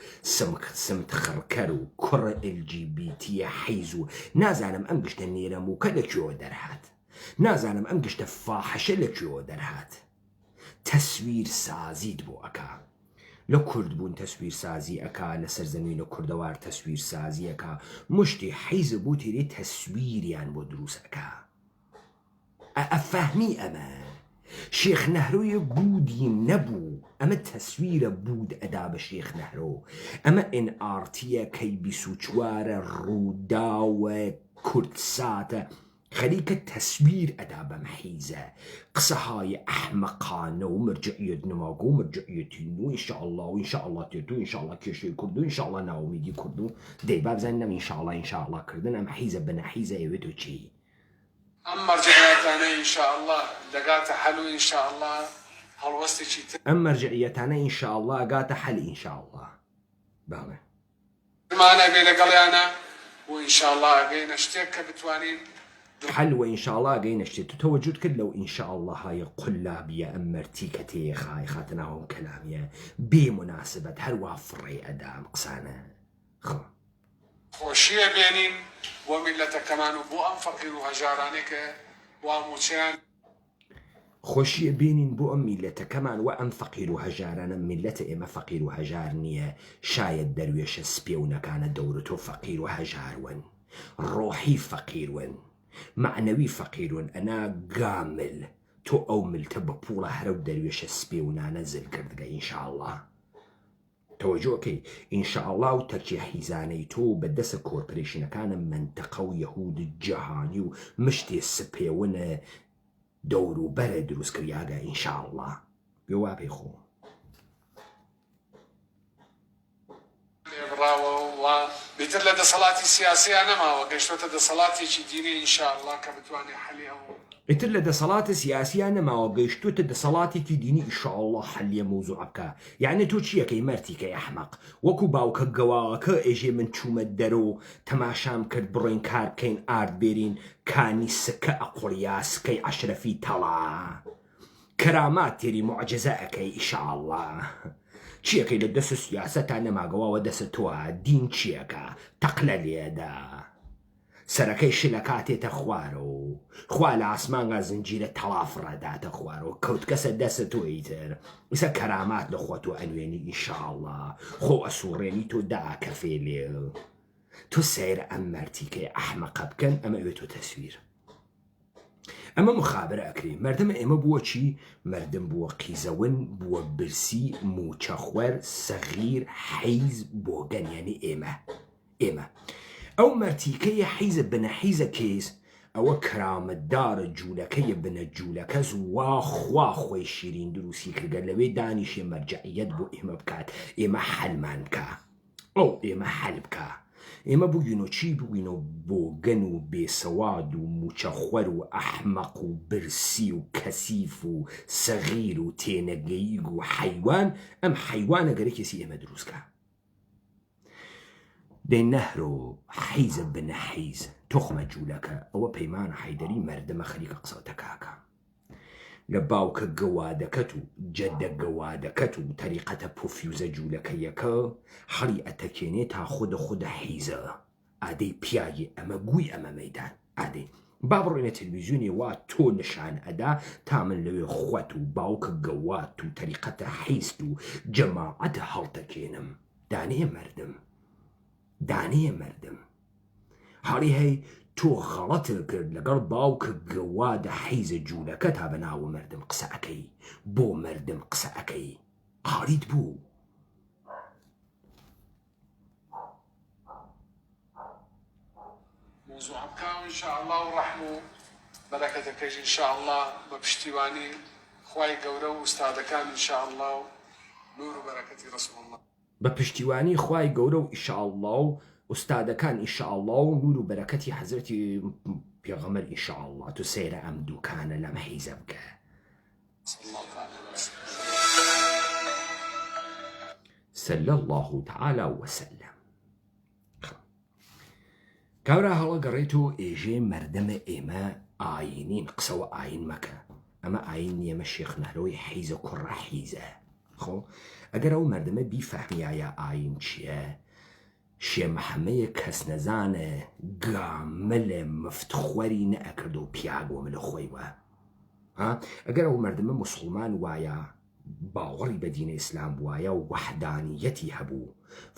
سمت خڕکەر و کوڕە LGBT حیز و نازانم ئەم گشتە نێرەمووکە لەکوێوە دەرهات نازانم ئەم گشتە فاحشە لەکوێوە دەرهات تەسویر سازیت بۆ ئەکا لە کورد بوون تەسویر سازی ئەکا لە سەرزەمینە کوردەوار تەسویر سازی ئەکا مشتی حیزە بۆ تێرێ تەسویریان بۆ دروست ئەکا ئەفەهمی ئەمە شێخ نەهرۆیە بوودی نەبوو ئەمە تەسویرە بود ئەدا بە شێخ نەهرۆ ئەمە NRTە کەی 24 ڕووداوە کورد ساتە خەریکە تەسویر ئەدا بەم حیزە قسەهای ئەحمەقانە و مرجعیەت نەماگۆ و مرجعیەتی و ئینشاءالله و ئینشاءالله تێت و ئینشاءالله کێشەی کورد و ئینشاءالله ناومیدی کورد و دەی بابزانینەم ئینشاءالله ئینشاءالله کردن ئەم حیزە بنە حیزە ئەوێت و چی ئەم مەرجعیەتانە ئینشاءالله دەگاتە حەل و ئینشاءالله هەڵوەستێکی تر ئەم مەرجعیەتانە ئینشاءالله ئەگاتە حەل ئینشاءالله باڵێ مانە بێ لەگەڵیانە و ئینشاءالله ئەگەینە شتێک کە بتوانین حل وإنشاءالله جاي نشتت توجد كله وإن شاء الله هاي قلابية أمرتي كتي خاي خاتناهم كلامية بمناسبة هروا فري أدام قسانة خوشية بينين وملة كمان بو أم فقير وهجارانك وموشان خوشية بينين بو أم ملة كمان وأم فقير وهجاران ملة إما فقير وهجارنية شايد درويش سبيونا كان دورته فقير وهجار ون روحي فقير ون معنوي فقير أنا قامل تو أومل تبقى هرو درويش سبيونا نزل كردقا إن شاء الله توجهكي إن شاء الله وتركي حيزاني تو بدس كوربريشن كان منطقة يهود الجهاني ومشتي السبيونا دورو برد روس كرياغا إن شاء الله گووا پێی خۆ و بيتر لدى صلاتي السياسية أنا ما وقشتوت لدى صلاتي شي ديني إن شاء الله كبتواني حلي أو ئیتر لە دەسەڵاتە سیاسیان نەماوە گەیشتوتە دەسەڵاتێکی دینی ئینشاءڵڵا حەلیە مەوزوع بکە یعنی تۆ چیەکەی مەرتیکەی ئەحمەق وەکو باوکە گەواڵەکە ئێژێ من چوومە دەرەوە تەماشام کرد بڕۆین کار بکەین ئارد بێرین کانی سکە ئەقوڵیا سکەی عەشرەفی تەڵا کەرامات تێری موعجزە ئەەکەی ئینشاءڵڵا چیەکەی لە دەست سیاسەتان نەماگەواوە دەست تۆە دین چیەکە تەقلە لێدا سەرەکەی شلە کاتێتە خوارەوە خوا لە ئاسمانگا زنجیرە تەڵاف ڕەداتە خوارەوە کەوت کەسە دەستە تۆیتر ئیسە کەرامات لە خۆ تۆ ئەنوێنی ئینشاءڵڵا خۆ ئەسوڕێنی تۆ داکەفێ لێ تۆ سەیرە ئەم مەرتیکەی ئەحمەقە بکەن ئەمە ئەوێت تۆ تەسویر ئەمە مخابرە ئەکرێ مردمە ئێمە بووە چی مردم بووە قیزەون بووە برسی موچەخوەر سەغیر حەیز بۆگەنیانی ئێمە ئەو مەرتیکەیە حیزە بنە حیزە کێز ئەوە کەرامەتدارە جوولەکەیە بنە جوولەکەس وا خوا خۆی شیرین دروستی کردگە لەوێ دانیشێ مەرجعیەت بۆ ئێمە بکات ئێمە حەلمان بکە ئەو ئێمە حەل بکە ئێمە بووینەوە چی بووینەوە بۆگەن و بێسەواد و موچەخوەر و ئەحمەق و برسی و کەسیف و سەغیر و تێنەگەیگ و حەیوان ئەم حەیوانە گەرەکێسی ئێمە دروستکە دەی نەهرۆ حیزە بنە حیز تۆخمە جوولەکە ئەوە پەیمانە حەیدەری مەردەمە خەریکە قسەوتە کاکە لە باوکە گەوادەکەت و جەدە گەوادەکەت و تەریقەتە پۆفیوزە جوولەکەیەکە هەڵی ئەتەکێنێ تا خودە حیزە ئادەی پیاگی ئەمە گووی ئەمە مەیدان ئادەی با بڕێنە تەلەڤیزیۆنی وا تۆ نیشان ئەدا تا من لەوێ خوەت و باوکە گەوات و تەریقەتە حیست و جەماعەت هەڵتەکێنم دانەیە مردم هەڵی هەی تۆ غەڵەتە کرد لەگەڵ باوکە گەوادە حیزە جوولەکە تا بەناوە مردم قسە ئەەکەی بۆ مردم قسە ئەەکەی هەڵیت بوو موضوع بكا إن شاء الله ورحمه بركتك إن شاء الله بپشتیوانی خواي قورة وأستاذ كان إن شاء الله نور وبركة رسول الله بە پشتیوانی خوای گەورە و ئیشاءڵڵا و ئوستادەکان ئیشاءڵڵا و نور و بەرەکەتی حەزرەتی پێغەمبەر ئیشاءڵڵا تو سەیرە ئەم دووکانە لەم حیزە بکە صلی الله تعالی وسلم کاورا هەڵە گەڕێتەوە ئێژێ مەردەمە ئێمە ئاینین قسەوە ئاین مەکە ئەمە ئاین نیەمە شێخ نەرۆی حیزە کوڕە حیزە خۆ ئەگەر ئەو مردمە بیفەهمیایە ئاین چییە شێ مەحەمەیە کەس نەزانە گامەلە مفتخوەری نەئەکرد و پیاگۆمە لە خۆی وە ئەگەر ئەو مردمە مسلمان وایە باوەڕی بە دینە ئیسلام وایە و وەحدانیەتی هەبوو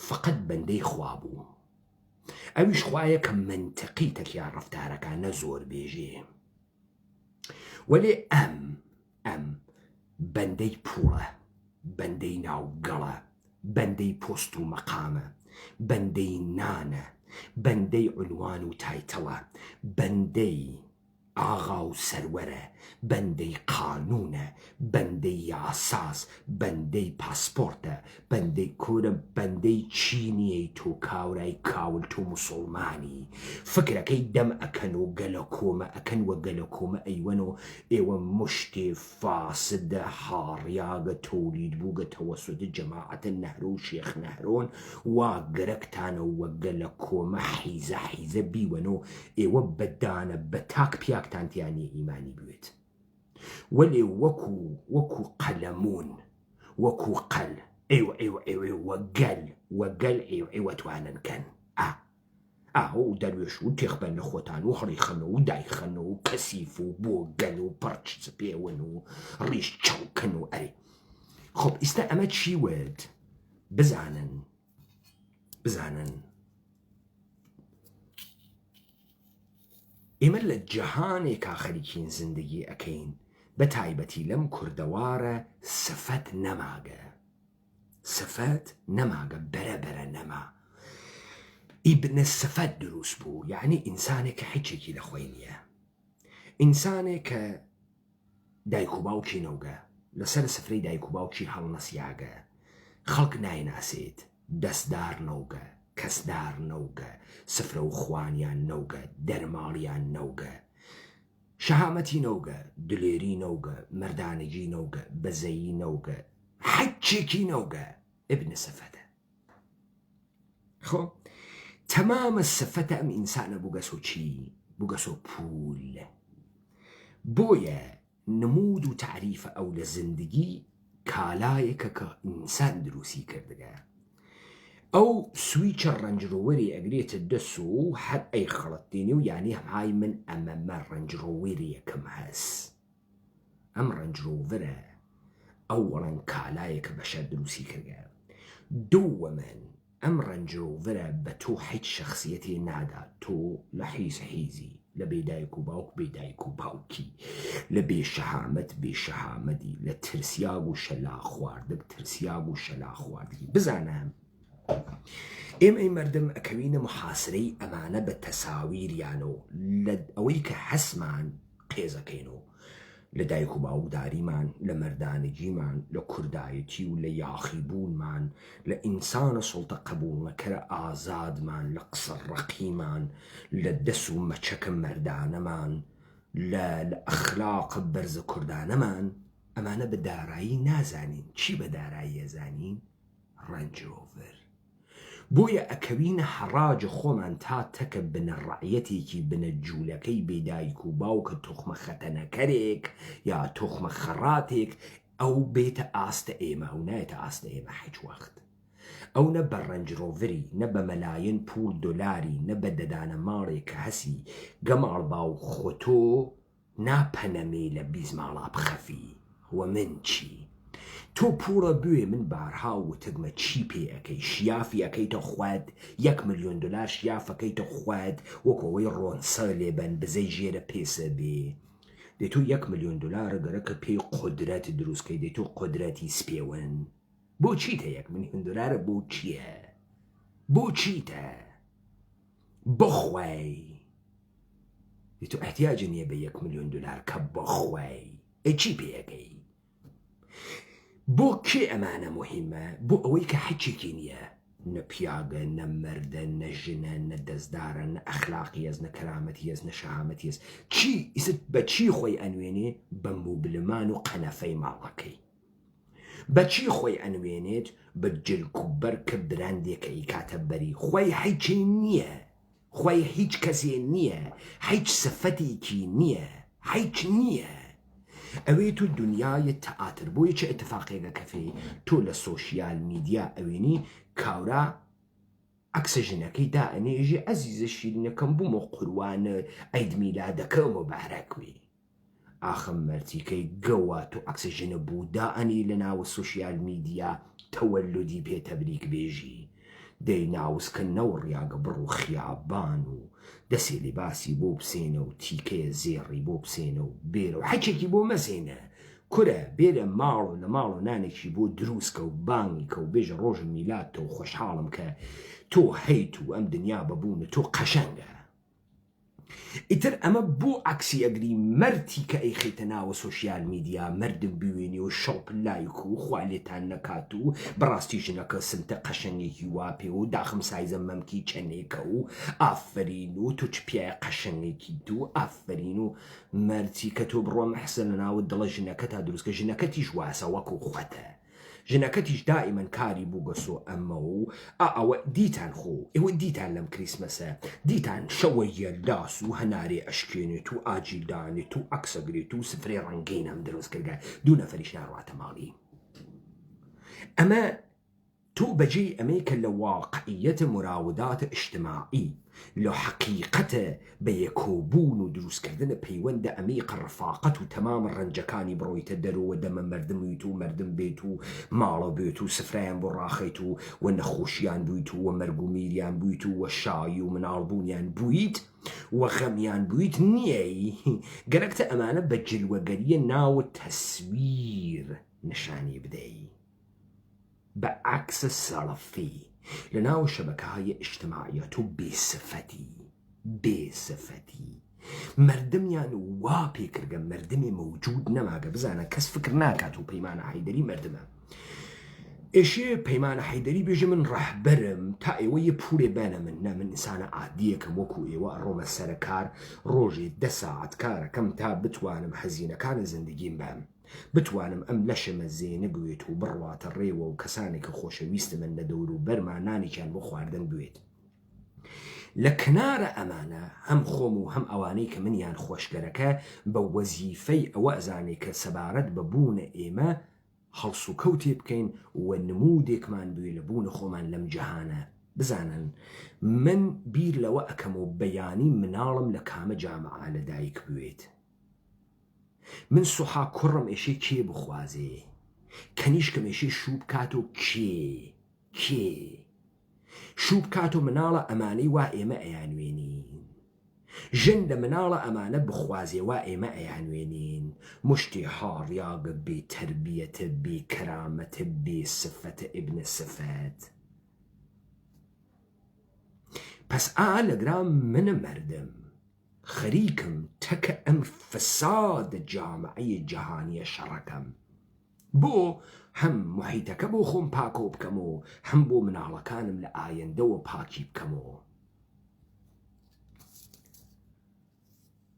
فقط بەندەی خوا بوو ئەویش خوایە کە منتەقی تەکیان ڕەفتارەکانە زۆر بێژێ وەلێ ئەم بەندەی پوڵە بەندەی ناوگەڵە بەندەی پۆست و مەقامە بەندەی نانە بەندەی عنوان و تایتەڵە بەندەی ئاغا و سەروەرە بەندەی قانونە بەندەی یاساس بەندەی پاسپۆرتە بەندەی کورە بەندەی چینیەی تۆ کاورای کاول تۆ موسڵمانی فکرەکەی دەم ئەکەن و گەلە کۆمە ئەکەن وە گەلە کۆمە ئەیوەن و ئێوە مشتێ فاسدە هاڕیاگە تۆلید بووگە تەوەسودە جەماعەتە نەهرۆ و شێخ نەهرۆن وا گەرەکتانە وە گەلە کۆمە حیزە بیوەن و ئێوە بەدانە بە تاک پیاکتانتیانی ئیمانی بوێت وەلێ وەکو قەلەمون وەکو قەل وەگەل ئێوەتوانن کەن و دەروێش و تێخبەن لە خۆتان و هەڕیخەنەوە و دایخەنەوە و کەسیف و بۆ گەل و پەرچ پێون و ڕیش چاوکەن و ئەرێ خۆب ئیستا ئەمە چی وێت بزانن ئێمە لە جەهانێکا خەریکین زندگی ئەەکەین بە تایبەتی لەم کوردەوارە سفەت نەماگە بەرەبەرە نەما ئیبنە سفەت دروست بوو یعنی ئینسانێک کە هیچێکی لە خۆی نییە ئینسانێک کە دایک و باوکی نەوگە لەسەر سفرەی دایک و باوکی هەڵنەسیاگە خەڵک نایناسێت دەستدار نەوگە کەسدار نەوگە سفرە و خوانیان نەوگە دەرماڵیان نەوگە شەهامەتی نەوگە دلێری نەوگە مەردانگی نەوگە بەزەیی نەوگە حەجێکی نەوگە ئبن سەفەتە خۆ تەمامە سەفەتە ئەم ئینسانە بووگەسۆ چی بووگەسۆ پول بۆیە نمود و تعریفە ئەو لە زندگی کالایەکە کە ئینسان دروستی کردگە ئەو سویچە ڕەنجڕۆوەری ئەگرێتە دەست و حەد ئەی خەڵەتێنی و یانی های من ئەمەمە ڕەنجڕۆوەری یەکەم هەست ئەم ڕەنجڕۆڤەرە ئەو وەڵەن کالایەکە بەشە دروستی کردگە دووەمەن ئەم ڕەنجڕۆڤەرە بە تۆ هیچ شەخصیەتێ نادا تۆ لە حیزی لە بێدایک و باوک بێدایک و باوکی لە بێشەهامەت بێشەهامەدی لە ترسیاگ و شەلا خواردن ترسیاگ و شەلا خواردی بزانم ئێمەی مردم ئەکەوینە محاسرەی ئەمانە بە تەساویریانەوە لە ئەوەی کە هەسمان قێزەکەینەوە لە دایک و باوکداریمان لە مەردانگیمان لە کوردایەتی و لە یاخیبوونمان لە ئینسانە سوڵتە قبوڵنەکەرە ئازادمان لە قسە ڕەقیمان لە دەس و مەچەکە مەردانەمان لە ئەخلاق بەرزە کوردانەمان ئەمانە بە دارایی نازانین چی بە دارایی ئەزانین ڕەنجڕۆڤەر بۆیە ئەکەوینە حەڕاجە خۆمان تا تەکە بنە ڕعەتێکی بنە جوولەکەی بێدایک و باوکە تۆخمە خەتەنەکەرێک یا تۆخمە خەڕاتێک ئەو بێتە ئاستە ئێمە و نایەتە ئاستە ئێمە هیچ وەخت ئەو نە بە ڕەنجڕۆڤەری نە بە مەلایەن پول دۆلاری نە بە دەدانە ماڵێک کە هەسی گەماڵ باو خۆتۆ ناپەنەمێ لە بیزماڵا بخەفی وە من چی تۆ پوڵە بوێ من بارها وتگمە چی پێ ئەەکەی شیافی ئەەکەیتە خواد 1 ملیۆن دلار شیافەکەیتە خواد وەکەوەی ڕۆنسە لێبەن بزەی ژێرە پێسە بێ دەی تۆ 1 ملیۆن دلارە گەرەکە پێی قودرەت دروستکەی دەی تۆ قودرەتی سپێون بۆ چیتە 1 ملیۆن دلارە بۆ چییە بۆ چیتە بخوای دەی تۆ احتیاجە نییە بە 1 ملیۆن دلار کە بخوای ئەی چی پێەکەی بۆ کێ ئەمانە مهمە بۆ ئەوەی کە حەچێکی نییە نە پیاگە نە مەردە نە ژنە نە دەستدارە نە ئەخلاقی هەز نە کەرامەتی هەز نە شەهامەتی هەز چی ئیست بە چی خۆی ئەنوێنێ بە موبلمان و قەنەفەی ماڵەکەی بە چی خۆی ئەنوێنێت بە جلک و بەرکە براندێکە ئیکاتە بەری خۆی هیچی نییە خۆی هیچ کەسێ نییە هیچ سەفەتێکی نییە هیچ نییە ئەوەی تو دنیای تەئاتر بۆیە چه ئەتفاقێکە کەفێ تۆ لە سۆشیال میدیا ئەوێنی کاورا عکسە ژنەکەی دائەنێژی ئەزیزە شیرینەکەم بوومە قوروانە ئەید میلادەکە مۆبارەکوێ ئاخەم مەرتیکەی گەوە تۆ عکسە ژنە بوو دائەنی لە ناوە سۆشیال میدیا تەوەلودی پێتەبریک بێژی دەی ناوسکە نەوڕیاگە بڕ و خیابان و دەسێ لیباسی بۆ بسێنە و تیکەیە زێڕی بۆ بسێنە و بێرە و حەچێکی بۆ مەسێنە کورە بێرە ماڵ و لە ماڵ و نانێکی بۆ دروستکە و بانگیکە و بێژە ڕۆژن میلادتە و خۆشحاڵم کە تۆ هەیت و ئەم دنیا ببوونە تۆ قەشەنگە ئیتر ئەمە بۆ عکسی ئەگری مەرتی کە ئەیخیتە ناوە سۆشیال میدیا مردم بوێنی و شەڵپ لایک و خوالێتان نەکات و بەڕاستی ژنەکە سنتە قەشەنگێکی واپێ و داخم سایزە مەمکی چەنێکە و ئافرین و تۆ چ پیاە قەشەنگێکی دوو ئافرین و مەرتی کە تۆ بڕۆ مەحسە لە ناوە دڵە ژنەکە تا دروستکە ژنەکە تیش واسە وەکو خوەتە ژنەکە تیش دائیمەن کاری بووگەسۆ ئەمە و ئەوە دیتان خۆ ئێوە دیتان لەم کریسمەسە دیتان شەوە یەلداس و هەنارێ ئەشکێنێت و ئاجیلدانێت و ئەکسەگرێت و سفرێ ڕەنگەین هەم دروست کردگە دوو نەفەریش ناڕاتە ماڵی ئەمە تۆ بەجێ ئەمەی کە لە واقعیەتە مراوداتە ئیجتماعی لە حەقیقەتە بە یەکۆبوون و دروستکردنە پەیوەندە ئەمەی قەرفاقەت و تەمامە ڕەنجەکانی بڕۆیتە دەرەوە دەمە مردمویت و مردم بێت و ماڵە بێت و سفرایان بۆ ڕاخیت و وە نەخۆشیان بوویت و وە مەرگ و میریان بوویت و وە شایی و مناڵبوونیان بوویت وە غەمیان بوویت نییەی گەرەکتە ئەمانە بە جلوەگەریە ناوە تەسویر نیشانی بدەی بە عکسە سەڵفی لە ناو شەبەکەهای ئیجتماعیەت و بێسفەتی مردمیان وا پێکردگە مردمی موجود نەماگە بزانە کەس فکر ناکات و پەیمانە حەیدەری مردمە ئێشێ پەیمانە حەیدەری بێژە من ڕەحبەرم تا ئێوە یە پورێ بەنە من نە من ئینسانە عادیەکەم وەکو ئێوە ئەڕۆمە سەرکار ڕۆژێ 10 ساعت کارەکەم تا بتوانم حەزینەکانە زندگیم بەم بتوانم ئەم لەشەمە زێنە بوێت و بڕواتە ڕێوە و کەسانێک کە خۆشەویستە من لە دەور و بەرمانانێکیان بۆ خواردن بوێت لە کنارە ئەمانە هەم خۆم و هەم ئەوانەی کە منیان خۆشگەرەکە بە وەزیفەی ئەوە ئەزانێ کە سەبارەت بە بوونە ئێمە هەڵس و کەوتێ بکەین و نمودێکمان بوێ لە بوونە خۆمان لەم جەهانە بزانن من بیر لەوە ئەکەم و بەیانی مناڵم لە کامە جامعە لەدایک بوێت من سوحا کوڕم ئێشێ کێ بخوازێ کەنیشکم ئێشێ شوو بکات و کێ شوو بکات و مناڵە ئەمانەی وا ئێمە ئەیانوێنین ژن لە مناڵە ئەمانە بخوازێ وا ئێمە ئەیانوێنین مشتی حاڕیاگە بێ تەربیەتە بێ کەرامەتە بێ سفەتە ئیبنە سفەت پس لەگرام منە مردم خەریکم تەکە ئەم فساد جامعەی جەهانیە شەڕەکەم بۆ هەم محیتەکە بۆ خۆم پاکۆ بکەم و هەم بۆ مناڵەکانم لە ئایندەوە پاکی بکەمەوە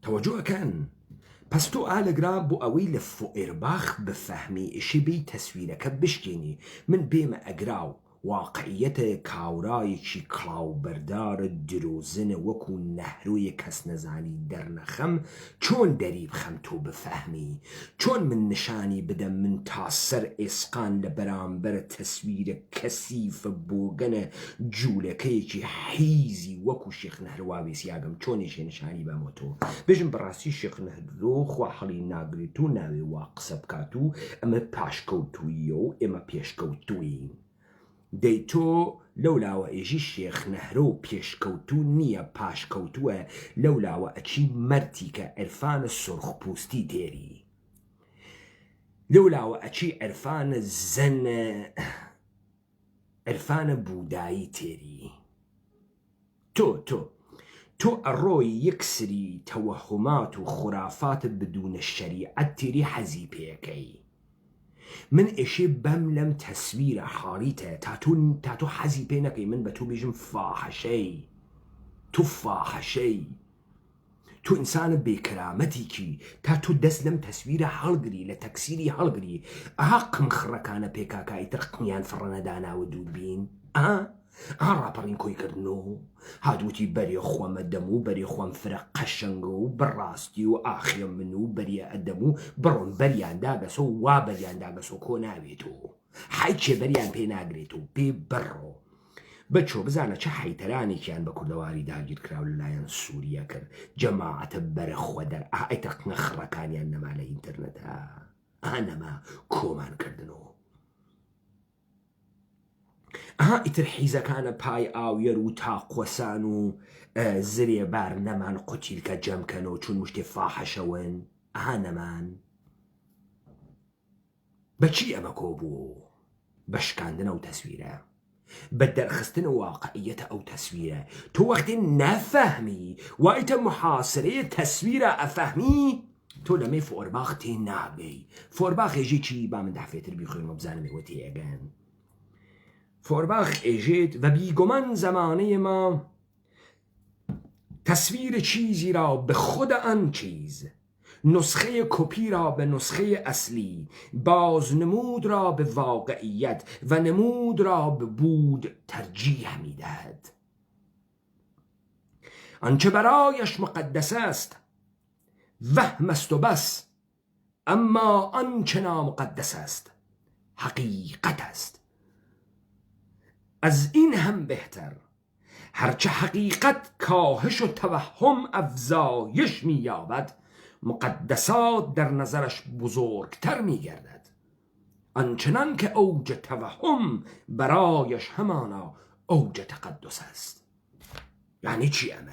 تەوەجۆەکەن پس تۆ ئالەگرا بۆ ئەوەی لە فۆئێرباخ بفەهمی ئیشی بێی تەسویرەکە بشکێنی من بێمە ئەگراو واقعیەتە کاورایەکی کڵاوبەردارە درۆزنە وەکو نەهرویە کەس نەزانی دەرنەخەم چۆن دەری بخەم تۆ بفەهمی چۆن من نیشانی بدەم من تا سەر ئێسقان لە بەرامبەرە تەسویرە کەسیفە بۆگەنە جوولەکەیەکی حیزی وەکو شێخ نەهرواوی سیاگەم چۆنیشێ نیشانی بەمە تۆ بێژم بەڕاستی شێخ نەهرۆ خوا هەڵی ناگرێت و ناوێ وا قسە بکات و ئەمە پاشکەوتوویە و ئێمە پێشکەوتووین دەی تۆ لەولاوە ئێژی شێخ نەهرۆ پێشکەوتوو نییە پاشکەوتووە لەولاوە ئەچی مەرتی کە عرفانە سرخپوستی تێری لەولاوە ئەچی عرفانە زەنە عرفانە بوودایی تێری تۆ ئەڕۆی یەکسری تەوەهمات و خوڕافات بدونە شەریعەت تێری حەزی پێەکەی من ئێشێ بەم لەم تەسویرە حاڵیتە تا تۆ حەزی پێ نەکەی من بە تۆ بێژم فاحشەی تۆ فاحشەی تۆ ئینسانە بێکرامەتێکی تا تۆ دەست لەم تەسویرە هەڵگری لە تەکسیری هەڵگری قمخڕەکانە پێکاکایتر قمیان فڕەنەداناوە دووربین ڕاپەڕین کۆیکردنەوە هاتووتی بەرێ خۆمە دەم و بەرێ خۆم فرە قەشەنگە و بڕاستی و ئاخێ من و بەریە ئەدەم و بڕۆن بەریانداگەسە و وا بەریانداگەسە و کۆ ناوێت و حیچێ بەریان پێ ناگرێت و پێ بڕۆ بەچۆ بزانە چه حیتەرانێکیان بە کوردەواری داگیر کراو لەلایەن سووریا کرد جەماعەتە بەرە خۆ دەر ئایتە نەخڕەکانیان نەما لە ئینتەرنێتە نەما کۆمان کردنەوە ئیتر حیزەکانە پای ئاویەر و تاقۆسان و زرێبار نەمان قوتیلکە جەمکەنەوە چون مشتێ فاحەشەون نەمان بەچی ئەمە کۆ بوو بەشکاندنە و تەسویرە بە دەرخستن واقعیەتە ئەو تەسویرە تۆ وەختی نەفەهمی وایتە محاسرەیە تەسویرە ئەفەهمی تۆ لەمێ فۆرباخ تێ نابێی فۆرباخ ێژی چی با من دەحفێتر بیخوێنمە بزانمێوە تێگەن فۆرباخ ئێژێت و بیگومان زمانه ما تصویر چیزی را به خود آن چیز نسخه کپی را به نسخه اصلی بازنمود را به واقعیت و نمود را به بود ترجیح می‌دهد آنچه برایش مقدس است وهم است و بس اما آنچه نامقدس است حقیقت است از این هم بهتر هرچه حقیقت کاهش و توهم افزایش می‌یابد مقدسات در نظرش بزرگتر می‌گردد آنچنان که اوج توهم برایش همانا اوج تقدس است یعنی چی امه؟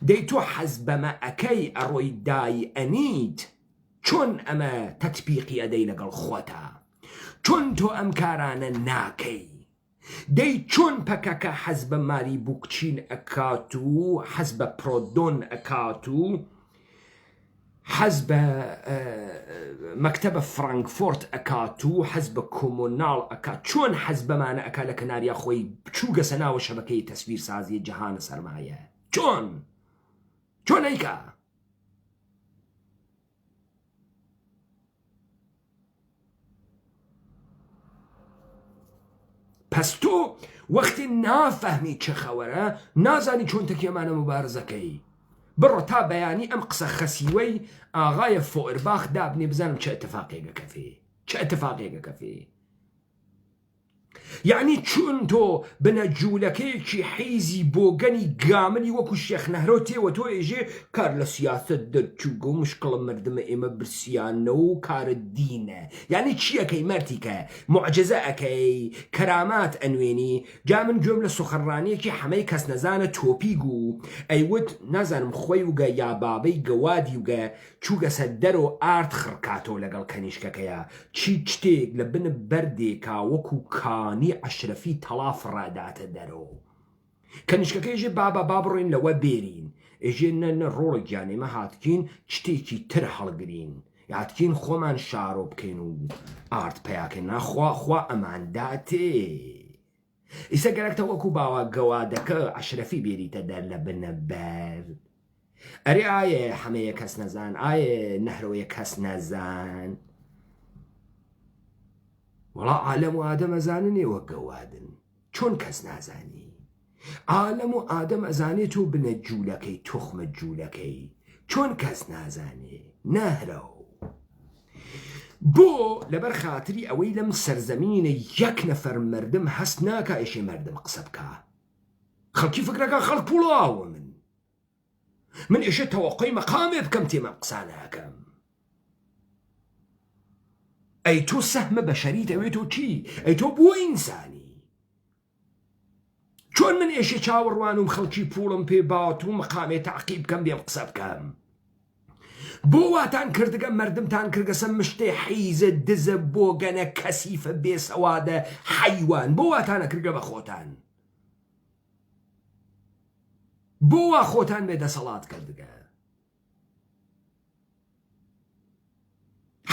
دی تو حزب ما اکی اروی دای انیت چون امه تطبیقی ادی لگل خواتا چون تو امکاران ناکی دەی چۆن پەکەکە حەز بە ماری بووکچین ئەکات و حەز بە پرۆدۆن ئەکات و حەز بە مەکتەبە فرانکفۆرت ئەکات و حەز بە کۆمۆناڵ ئەکات چۆن حەز بەمانە ئەکا لە کەناریە خۆی بچوو گەسە ناوە شەبەکەی تەسویر سازی جەهانە سەرمایە چۆن ئەیکا پس تۆ وەختی نافەهمی چه خەوەرە نازانی چۆن تەکیەمانە مبارزەکەی بڕۆ تا بەیانی ئەم قسە خەسیوەی ئاغایە فۆئرباخ دابنێ بزانم چه ئەتفاقێگە کەفێ یعنی چون تۆ بنە جوولەکەیەکی حیزی بۆگەنی گامنی وەکو شێخ نەهرۆ تێوە تۆ ئێژێ کار لە سیاست دەرچووگە و مشکڵە مردمە ئێمە برسیانە و کارە دینە یعنی چیەکەی مەرتیکە معجزە ئەەکەی کەرامات ئەنوێنی جا من گوێم لە سوخڕانیەکی هەمەی کەس نەزانە تۆپیگ و ئەیوت نازانم خۆی وگە یا بابەی گەوادی وگە چووگەسە دەرۆ ئارد خڕکاتەوە لەگەڵ کەنیشکەکەیە چی شتێک لە بن بەردێکا وەکو کانی عەشرەفی تەڵاف ڕاداتە دەرەوە کەنیشکەکە ژێ بابا بابڕۆین لەوە بێرین ئێژێ نە ڕۆڵی گیانێمە هاتکین شتێکی تر هەڵگرین یاتکین خۆمان شارۆ بکەین و ئارد پەیاکەین ناخوا ئەمانداتێ ئیسە گەرەکتە وەکو باوە گەوادەکە عەشرەفی بێریتە دەر لە بنە بەر ئەرێ ئایە هەمەیە کەس نەزان ئایە نەهرۆیە کەس نەزان وەڵا عالەم و ئادەم ئەزاننێوە گەوادن چۆن کەس نازانی عالەم و ئادەم ئەزانێت و بنە جوولەکەی تۆخمە جوولەکەی چۆن کەس نازانێ نەهرە بۆ لەبەر خاتری ئەوەی لەم سەرزەمینە یەک نەفەر مردم هەست ناکە ئێشێ مردم قسە بکە خەڵکی فکرەکە خەڵک پوڵاوە من ئێشێ تەوەقعی مەقامێ بکەم تێمە قسانەکەم ئەی تۆ سەهمە بەشەریت ئەوێت و چی ئەی تۆ بۆ ئینسانی چۆن من ئێشێ چاوەڕوانم خەڵکی پوڵم پێ باوت و مەقامێ تەعقیب بکەم بێم قسە بکەم بۆ واتان کردگە مردمتان کردگەسە مشتێ حیزە دزە بۆگەنە کەسیفە بێسەوادە حەیوان بۆ واتانە کردگە بە خۆتان بۆ وا خۆتان بێدەسەڵات کردگە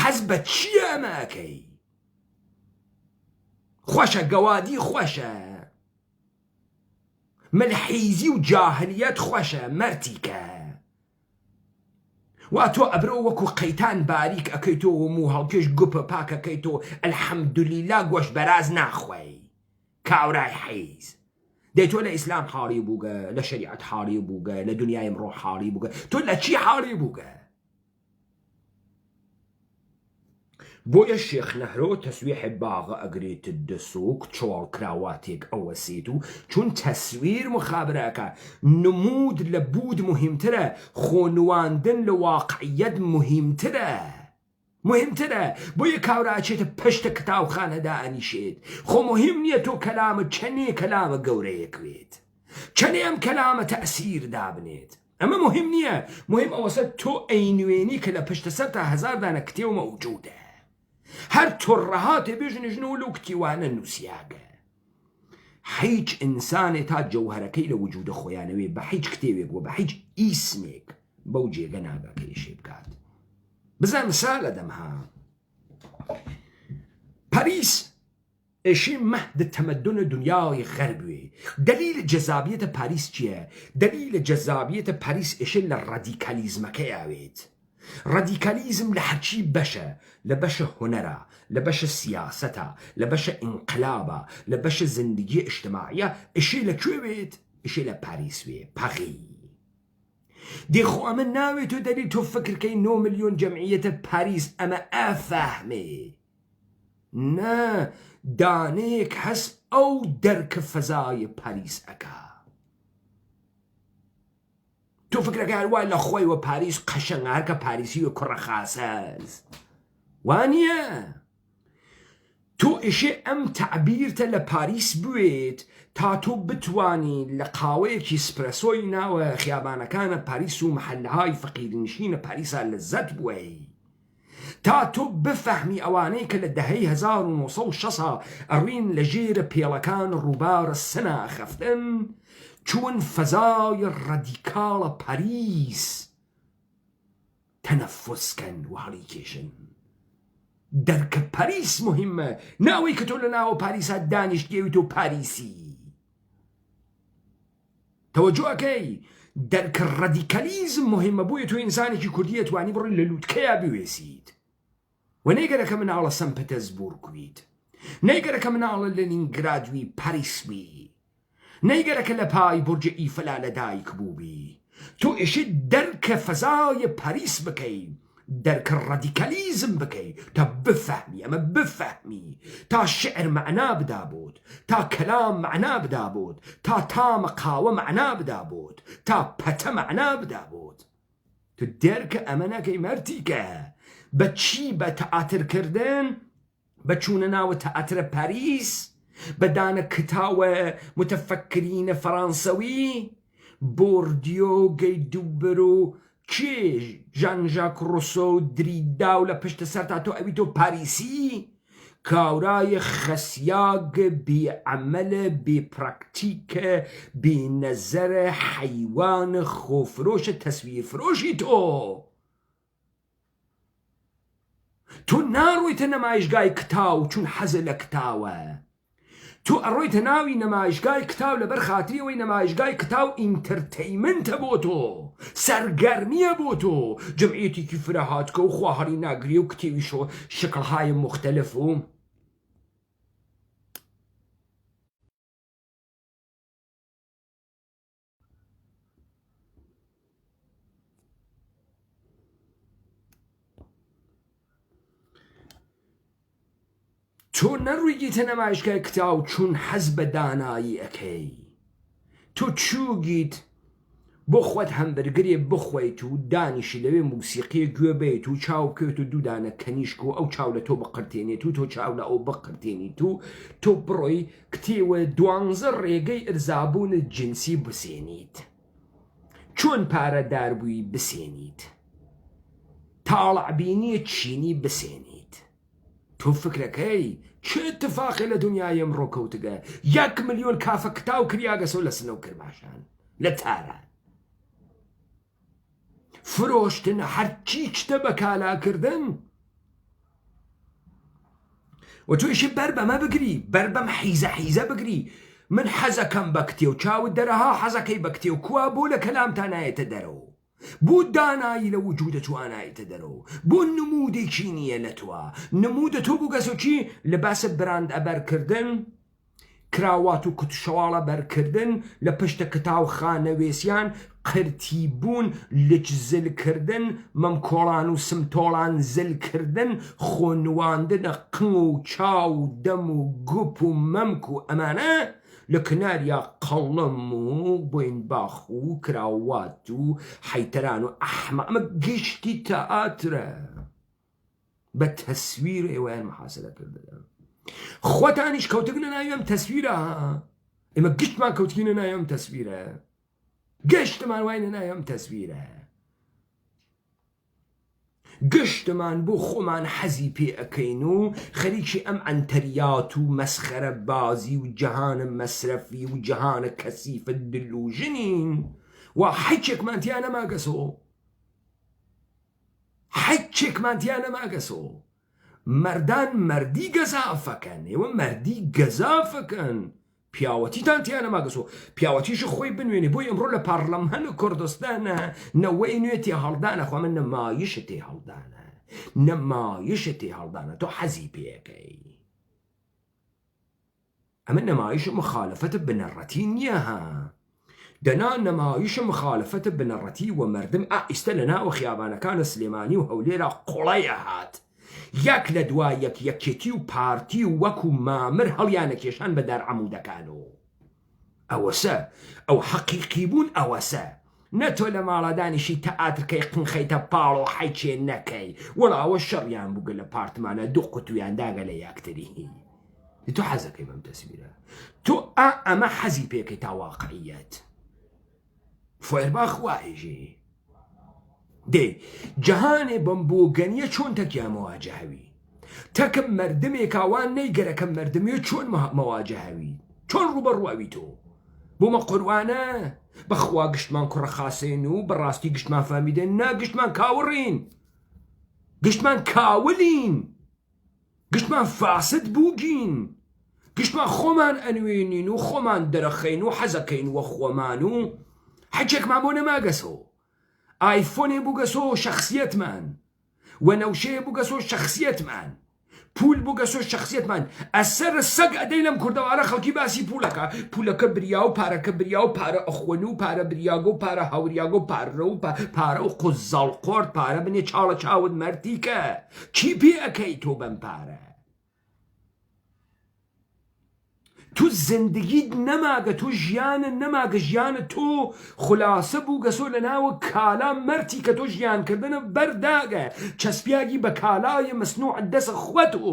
حەز بە چیە ئەمەکەی خۆشە گەوادی خۆشە ملحیزی و جاهلیەت خۆشە مەرتیکە وا تۆ ئەبرۆ وەکو قەیتان باریک ئەەکەیتەوە و هەڵکێش گوپە پاکەکەیتەوە ئەلحەمدولیلا گۆش بەراز ناخوێی کاورای حیز دەی تۆ لە ئیسلام حاڵی بووگە لە شەریعەت حاڵی بووگە لە دنیای ئەمڕۆ حاڵی بووگە تۆ لە چی حاڵی بووگە بۆیە شێخ نەهرۆ تەسویحی باغە ئەگرێت دەسوک چۆڵ کراواتێک ئەوەسێت و چون تەسویر مخابرەکە نمود لە بود مهمترە خۆنواندن لە واقعیەت مهمترە بۆیە کاوراچێتە پشتە کتاوخانەدا ئەنیشێت خۆ مهم نییە تۆ کەلامە چەندێ کەلامە گەورەیەکوێت چەندێ ئەم کەلامە تەئسیر دابنێت ئەمە مهم نییە مهم ئەوەسە تۆ ئەینوێنی کە لە پشتە سەر تا هەزار دانە کتێ و مەوجودە هەر تۆڕەهاتێ بێژنژنەوە لەو کتیوانە نووسیاگە هیچ ئینسانێ تا جەوهەرەکەی لە وجودە خۆیانەوێ بە هیچ کتێوێک و بە هیچ ئیسمێک بەو جێگە ناگاکە ئێشێ بکات بزان مثال ئەدەمها پاریس ئێشێ مەهد تەمەدن دنیای غەربوێ دلیل جەزابیەتە پاریس چییە دلیل جەزابیەتە پاریس ئێشێ لە ڕادیکالیزمەکە یاوێت ڕادیکالیزم لە هەرچی بەشە لە بەشە هونەرە لە بەشە سیاسەتە لە بەشە ئینقلابە لە بەشە زندگی ئیجتماعیە ئێشێ لەکوێ بێت ئێشێ لە پاریس وێ پەغی دێخۆ ئەمە ناوێت تۆ دەری تۆ فکرکەی 9 ملیۆن جەمعیەتە پاریس ئەمە ئەفەهمێ نا دانەیەک هەست ئەو دەرکە فەزای پاریس ئەکا تۆ فکرەکە هەروای لە خۆی وە پاریس قەشەنگە هەرکە پاریسی وە کوڕە خاسەز وانییە تۆ ئێشێ ئەم تعبیرتە لە پاریس بوێت تا تۆ بتوانی لە قاوەیەکی سپرەسۆی ناوە خیابانەکانە پاریس و مەحەلەهای فەقیرنشینە پاریسا لەزەت بووی تا تۆ بفەهمی ئەوانەی کە لە دەهەی 1960 ئەڕوین لە ژێرە پێڵەکان ڕووبارە سەناخەفتن چوون فەزای ڕەدیکاڵە پاریس تەنەفۆسکەن و هەڵی کێشن. دەرکە پاریس مهمە، ناوەی کە تۆ لە ناوە پاریسا دانیشتێوی تۆ پاریسی. تەوەجۆەکەی دەرکە ڕەدیکالیزم مهمە، بۆیە تۆ ئینسانێکی کوردی توانی بڕی لە لووتکەیە بوێسیت و نەیگەرەکە مناڵە سەن پەتەرزبورگویت، نەیگەرەکە مناڵە لەنینگرادوی پاریسبی، نەیگەرەکە لە پای بورجە ئیفەلا لە دایک بووبی. تۆ ئێشت دەرکە فەزای پاریس بکەی، دەرکە ڕەدیکالیزم بکەی تا بفەهمی، ئەمە بفەهمی، تا شعر مەعنا بدا بۆت، تا کەلام مەعنا بدا بۆت، تا تامە قاوە مەعنا بدا بۆت، تا پەتە مەعنا بدا بۆت. تو دەرکە ئەمە نەکەی مەرتیکە. بە چی؟ بە تەئاترکردن، بە چوونە ناوە تەئاترە پاریس، بە دانە کتاوە متەفەکرینە فەڕانسەوی، بۆردیۆ، گەیدوبەر و کێ ژان ژاک ڕۆسۆ و دریدا و لە پشتە سەر تا تۆ ئەوی تۆ پاریسی؟ کاورایە خەسیاگە، بێعەمەلە، بێپراکتیکە، بێنەزەرە، حەیوانە، خۆفرۆشە، تەسویرفرۆشی تۆ ناڕۆیتە نەمایشگای کتاو چون حەزە لە کتاوە. تۆ ئەڕۆیتە ناوی نەمایشگای کتاو لەبەر خاتریەوەی نەمایشگای کتاو ئینتەرتەیمنتە بۆ تۆ، سەرگەرمیە بۆ تۆ، جەمعیەتێکی فرەهاتکە و خواهەڵی ناگریە و کتێوی شکڵهای مختلف و تۆ نەڕوویگیتە نەمایشگای کتاو چون حەز بە دانایی ئەەکەی. تۆ چووگیت بۆ خۆت هەمبەرگرێ بخۆیت و دانیشی لەوێ موسیقیە گوێ بێت و چاو بکەوێت و دوودانە کەنیشک و ئەو چاو لە تۆ بقرتێنێت و تۆ چاو لە ئەو بقرتێنیت و تۆ بڕۆی کتێوە 12 ڕێگەی ئرزابوونت جنسی بسێنیت، چۆن پارەدار بووی بسێنیت، تاڵعبینیە چینی بسێنیت. تۆ فکرەکەی چه اتفاقی لە دنیای ئەمڕۆ کەوتگە؟ 1 ملیۆن کافە کتاو کریاگەسە لە سنە و کرماشان لە تاران فرۆشتن هەرچی چتە بە کالاکردن. و تویشی بەر بەمە بگری، بەر بەم حیزە بگری. من حەزەکەم بە کتێ و چاوت دەرەها حەزەکەی بە کتێ و کوا بۆ لە کەلامتان نایەتە دەرەوە، بۆ دانایی لە وجودە توانایەتە دەرەوە، بۆ نمودێکی نییە لە توە. نمودە تۆ بوو گەسۆکی لە باسە براند ئەبەرکردن، کراوات و کتشەواڵە بەرکردن، لە پشتە کتاو خانەوێسیان، قرتیبوون، لچ زلکردن، مەمکۆڵان و سمتۆڵان زلکردن، خۆنواندنە قنگ و چاو و دەم و گوپ و مەمک و ئەمانە لە کناریا قەڵم و بۆینباخ و کراوات و حەیتەران و ئەحمە. ئەمە گشتی تەئاترە، بە تەسویر ئێوەیان محاسبە کردن. خۆتانیش کەوتگنە ناوی ئەم تەسویرە، ئێمە گشتمان کەوتگینە ناوی ئەم تەسویرە، گشتمان واینە ناوی ئەم تەسویرە، گشتمان بۆ خۆمان حەزی پێ ئەەکەین و خەریکی ئەم ئەنتەریات و مەسخەرە بازی و جەهانە مەسرەفی و جەهانە کەسیفە دلوژنین و حەیچێکمانتیان نەماگەسۆ، حەیچێکمانتیان نەماگەسۆ. مەردان مەردی گەزافەکەن، ئێوە مەردی گەزافەکەن، پیاوەتیتان تیان نەماگەسۆ. پیاوەتیش خۆی بنوێنێ. بۆی ئەمڕۆ لە پارلەمانە کوردستانە نەوەی نوێ تێ هەڵدانە، خوا من نەمایشە تێ هەڵدانە، نەمایشە تێ هەڵدانە، تۆ حەزی پێەکەی. ئەمە نەمایشە مخالەفەتە بنەڕەتی نییە ها، دەنا نەمایشە مخالەفەتە بنەڕەتی و مەردم ئائیستە لە ناوە خیابانەکانە سلێمانی و هەولێرە قوڵەیە هات، یەک لە دوای یەک یەکێتی و پارتی و وەکو مامر هەڵیانە کێشان بە دار عەموودەکانەوە. ئەوەسە ئەو حەقیقی بوون، ئەوەسە نە تۆ لە ماڵادانیشی تەئاترکەی قنخەیتە پاڵ و حەیچێ نەکەی، وەڵاوە شەڕیان بووگە لە پارتمانە دوو قوتویان داگە لە یەکتری. تۆ حەزەکەی بەم تەسویرە، تۆ ئەمە حەزی پێکەی تا واقعیەت. فۆیرباخ وایژێ دێ جەهانێ بەم بۆگەنیە چۆن تەکیا مەواجهەوی تەکەم مەردمێکاوان نەیگەرەکەم مەردمێ چۆن مەواجهەوی چۆن ڕوبەڕواوی تۆ بۆمە قوربانە بەخوا گشتمان کوڕە خاسێن و بەڕاستی گشتمان فامیدێن نا گشتمان کاوڕین گشتمان کاولین گشتمان فاسد بووگین گشتمان خۆمان ئەنوێنین و خۆمان دەرەخەین و حەزەکەین وە خۆمان و حەجێکمان بۆ نەماگەسەوە ئایفۆنێ بووگەسۆ شەخصیەتمان وەنەوشەیە بووگەسۆ شەخصیەتمان پول بووگەسۆ شەخصیەتمان ئەسەر سەگ ئەدەی لەم کوردەوارە خەڵکی باسی پولەکە بریا و پارەکە بریا و پارە ئەخۆن و پارە بریاگە و پارە هاوریاگە و پارە و قوزاڵ قۆرد پارە بنێ چاڵە چاوت مەردیکە چی پێ ئەەکەی تۆ بەم پارە تو زندگیت نەماگە تۆ ژیانت نەماگە ژیانت تۆ خولاسە بووگەسۆ لە ناوە کالا مەرتی کە تۆ ژیانکردنە بەرداگە چەسپیاگی بە کالای مەسنوع دەسە خوەت و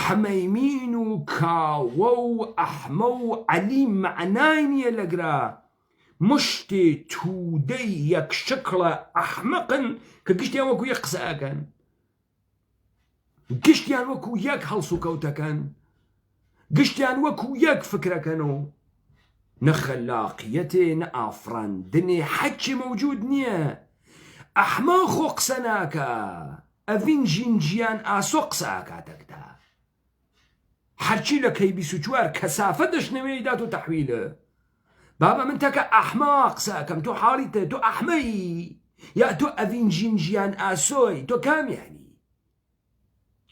حەمەیمین و کاوە و ئەحمە و عەلی معنای نییە لەگرا مشتێ توودەی یەک شکڵە ئەحمەقن کە گشتیان وەکو یەک قسەکەن گشتیان وەکو یەک هەڵس و کەوتەکەن گشتیان وەکو یەک فکرەکەن و نەخەلاقیەتێ نە ئافڕاندنێ حەچی مەوجود نییە ئەحمە خۆ قسە ناکە ئەڤین ژینجیان ئاسۆ قسە ئاکاتەکدا هەرچی لە کەی 24 کەسافە دەشنەوەی دات و تەحویلە بابا من تەکە ئەحمە قسە ئەکەم تۆ حاڵیتە تۆ ئەحمەی یا تۆ ئەڤین ژینجیان ئاسۆی تۆ کامیانی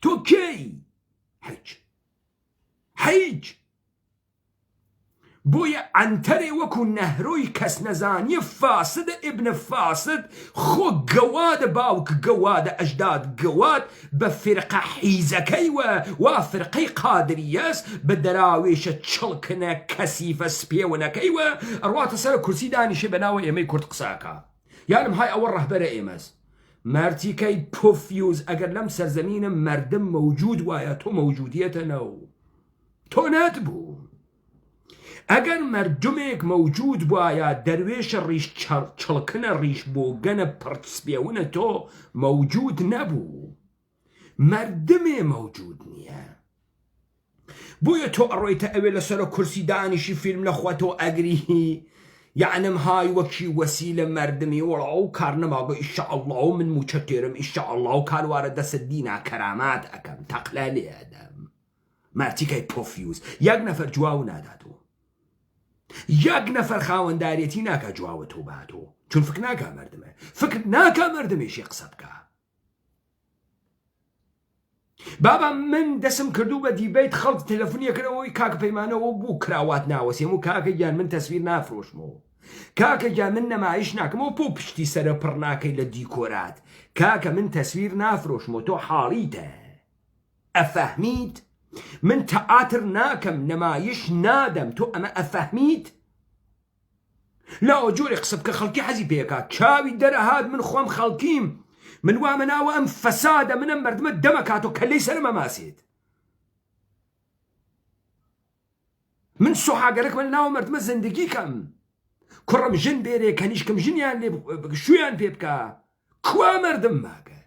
تۆ کەی هیچ بۆیە ئەنتەرێ وەکو نەهرۆی کەس نەزانیە فاسدە ئیبنە فاسد خۆ گەوادە باوک گەوادە ئەژداد گەواد بە فرقە حیزەکەیوە وا فرقەی قادریەس بە دەراوێشە چڵکنە کەسیفە سپێونەکەیوە ئەڕواتە سەر کورسی دانیشە بەناوە ئێمەی کورد قساکە یانم های ئەوە ڕەهبەرە ئێمەس مارتیکەی پۆفیوز ئەگەر لەم سەرزەمینە مردم مەوجود وایە تۆ مەوجودیەتە نەو تۆ نەتبوو ئەگەر مردمێک مەوجود وایە دەروێشە ڕیش چڵکنە ڕیش بۆ گەنە پڕسپێونە تۆ مەوجود نەبوو مردمێ مەوجود نییە بۆیە تۆ ئەڕۆیتە ئەوێ لەسەر کورسی دانیشی فیلم نەخوا تۆ ئەگریهی یعنم های وەکی وەسیلە مردمی وەڵا و کار نەماگە ئیشەئەڵڵا و من موچەتێرم ئیشەئەڵڵا و کاروارە دەسە دینا کەرامات ئەەکەم تەقلا لێ ئەدەم مارتیکەی پۆفیوز یەک نەفەر جواو ناداتۆ یەک نەفەر خاوەنداریەتی ناکە جواوە تۆ باتۆ چون فکر ناکە مردمە فکر ناکە مردمێشی قسە بکە بابا من دەسم کردو بە دیبیت خەڵک تەلەفۆنیەکەنەوەی کاکە پەیمانەوە بوو کراوات ناوەسێم و کاکە گیان من تەسویر نافرۆشمەوە کاکە گیان من نەمایش ناکەمەوە بۆ پشتی سەرە پڕ ناکەی لە دیکۆرات کاکە من تەسویر نافرۆشمەوە تۆ حاڵیتە ئەفەهمیت من تەئاتر ناکەم نەمایش نادەم تۆ ئەمە ئەفەهمیت لاوە جۆرێ قسە بکە خەڵکی حەزی پێکات چاوی دەرەهات من خۆم خەڵکیم من وامە ناوە ئەم فەسادە منم مردمە دەمەکاتۆ کەلەی سەرمە ماسێت من سوحاگەرەک من ناوە مردمە زندگی کەم کوڕم ژن بێرێ کەنیشکم ژنیان لێ شویان پێ بکە کوا مردم ماگە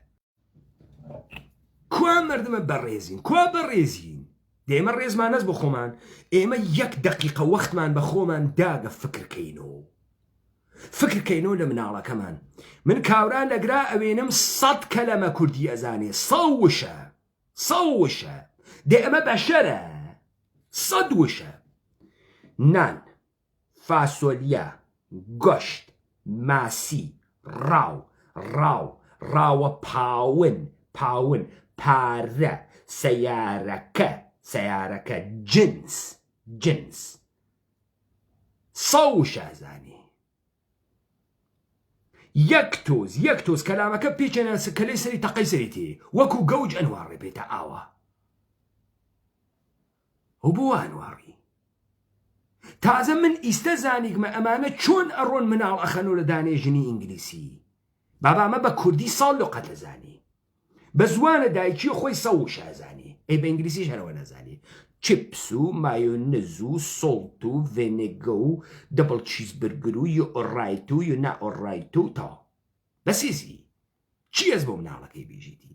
کوا مردمە بەڕێزین کوا بەڕێزین دێمە ڕێزمانەس بۆ خۆمان ئێمە یەک دەقیقە وەختمان بە خۆمان داگە فکرکەینەوە فکرکەینەوە لە مناڵەکەمان من کاوران لەگرا ئەوێنم 100 کەلەمە کوردی ئەزانێ 100 وشە دێ ئەمە بەشەرە 100 وشە نان فاسۆلیا گۆشت ماسی ڕاوە پاون پارە سەیارەکە جنس 100 وشە ئەزانێ یەک تۆز کەلامەکە پێچەنە کەلەی سەری تەقەی سەریتێ وەکو گەوج ئەنوارڕێ بێتە ئاوە و بۆ ئەنواری تازە من ئیستە زانیگمە ئەمانە چۆن ئەڕۆن مناڵ ئەخەنەوە لە دانێژنی ئینگلیسی بابامە بە کوردی ساڵ لۆقەت ئەزانی بە زوانە دایکی خۆی 100 وشە ئەزانی ئەی بە ئینگلیسیش هەرەوە نەزانی چیپس و مایۆنز و سڵت و ڤێنێگە و دەبڵ چیزبرگر و یە ئۆڕایت و یە نائۆڕایت و تا بەسێزی چی ئەس بۆ مناڵەکەی بێژیتی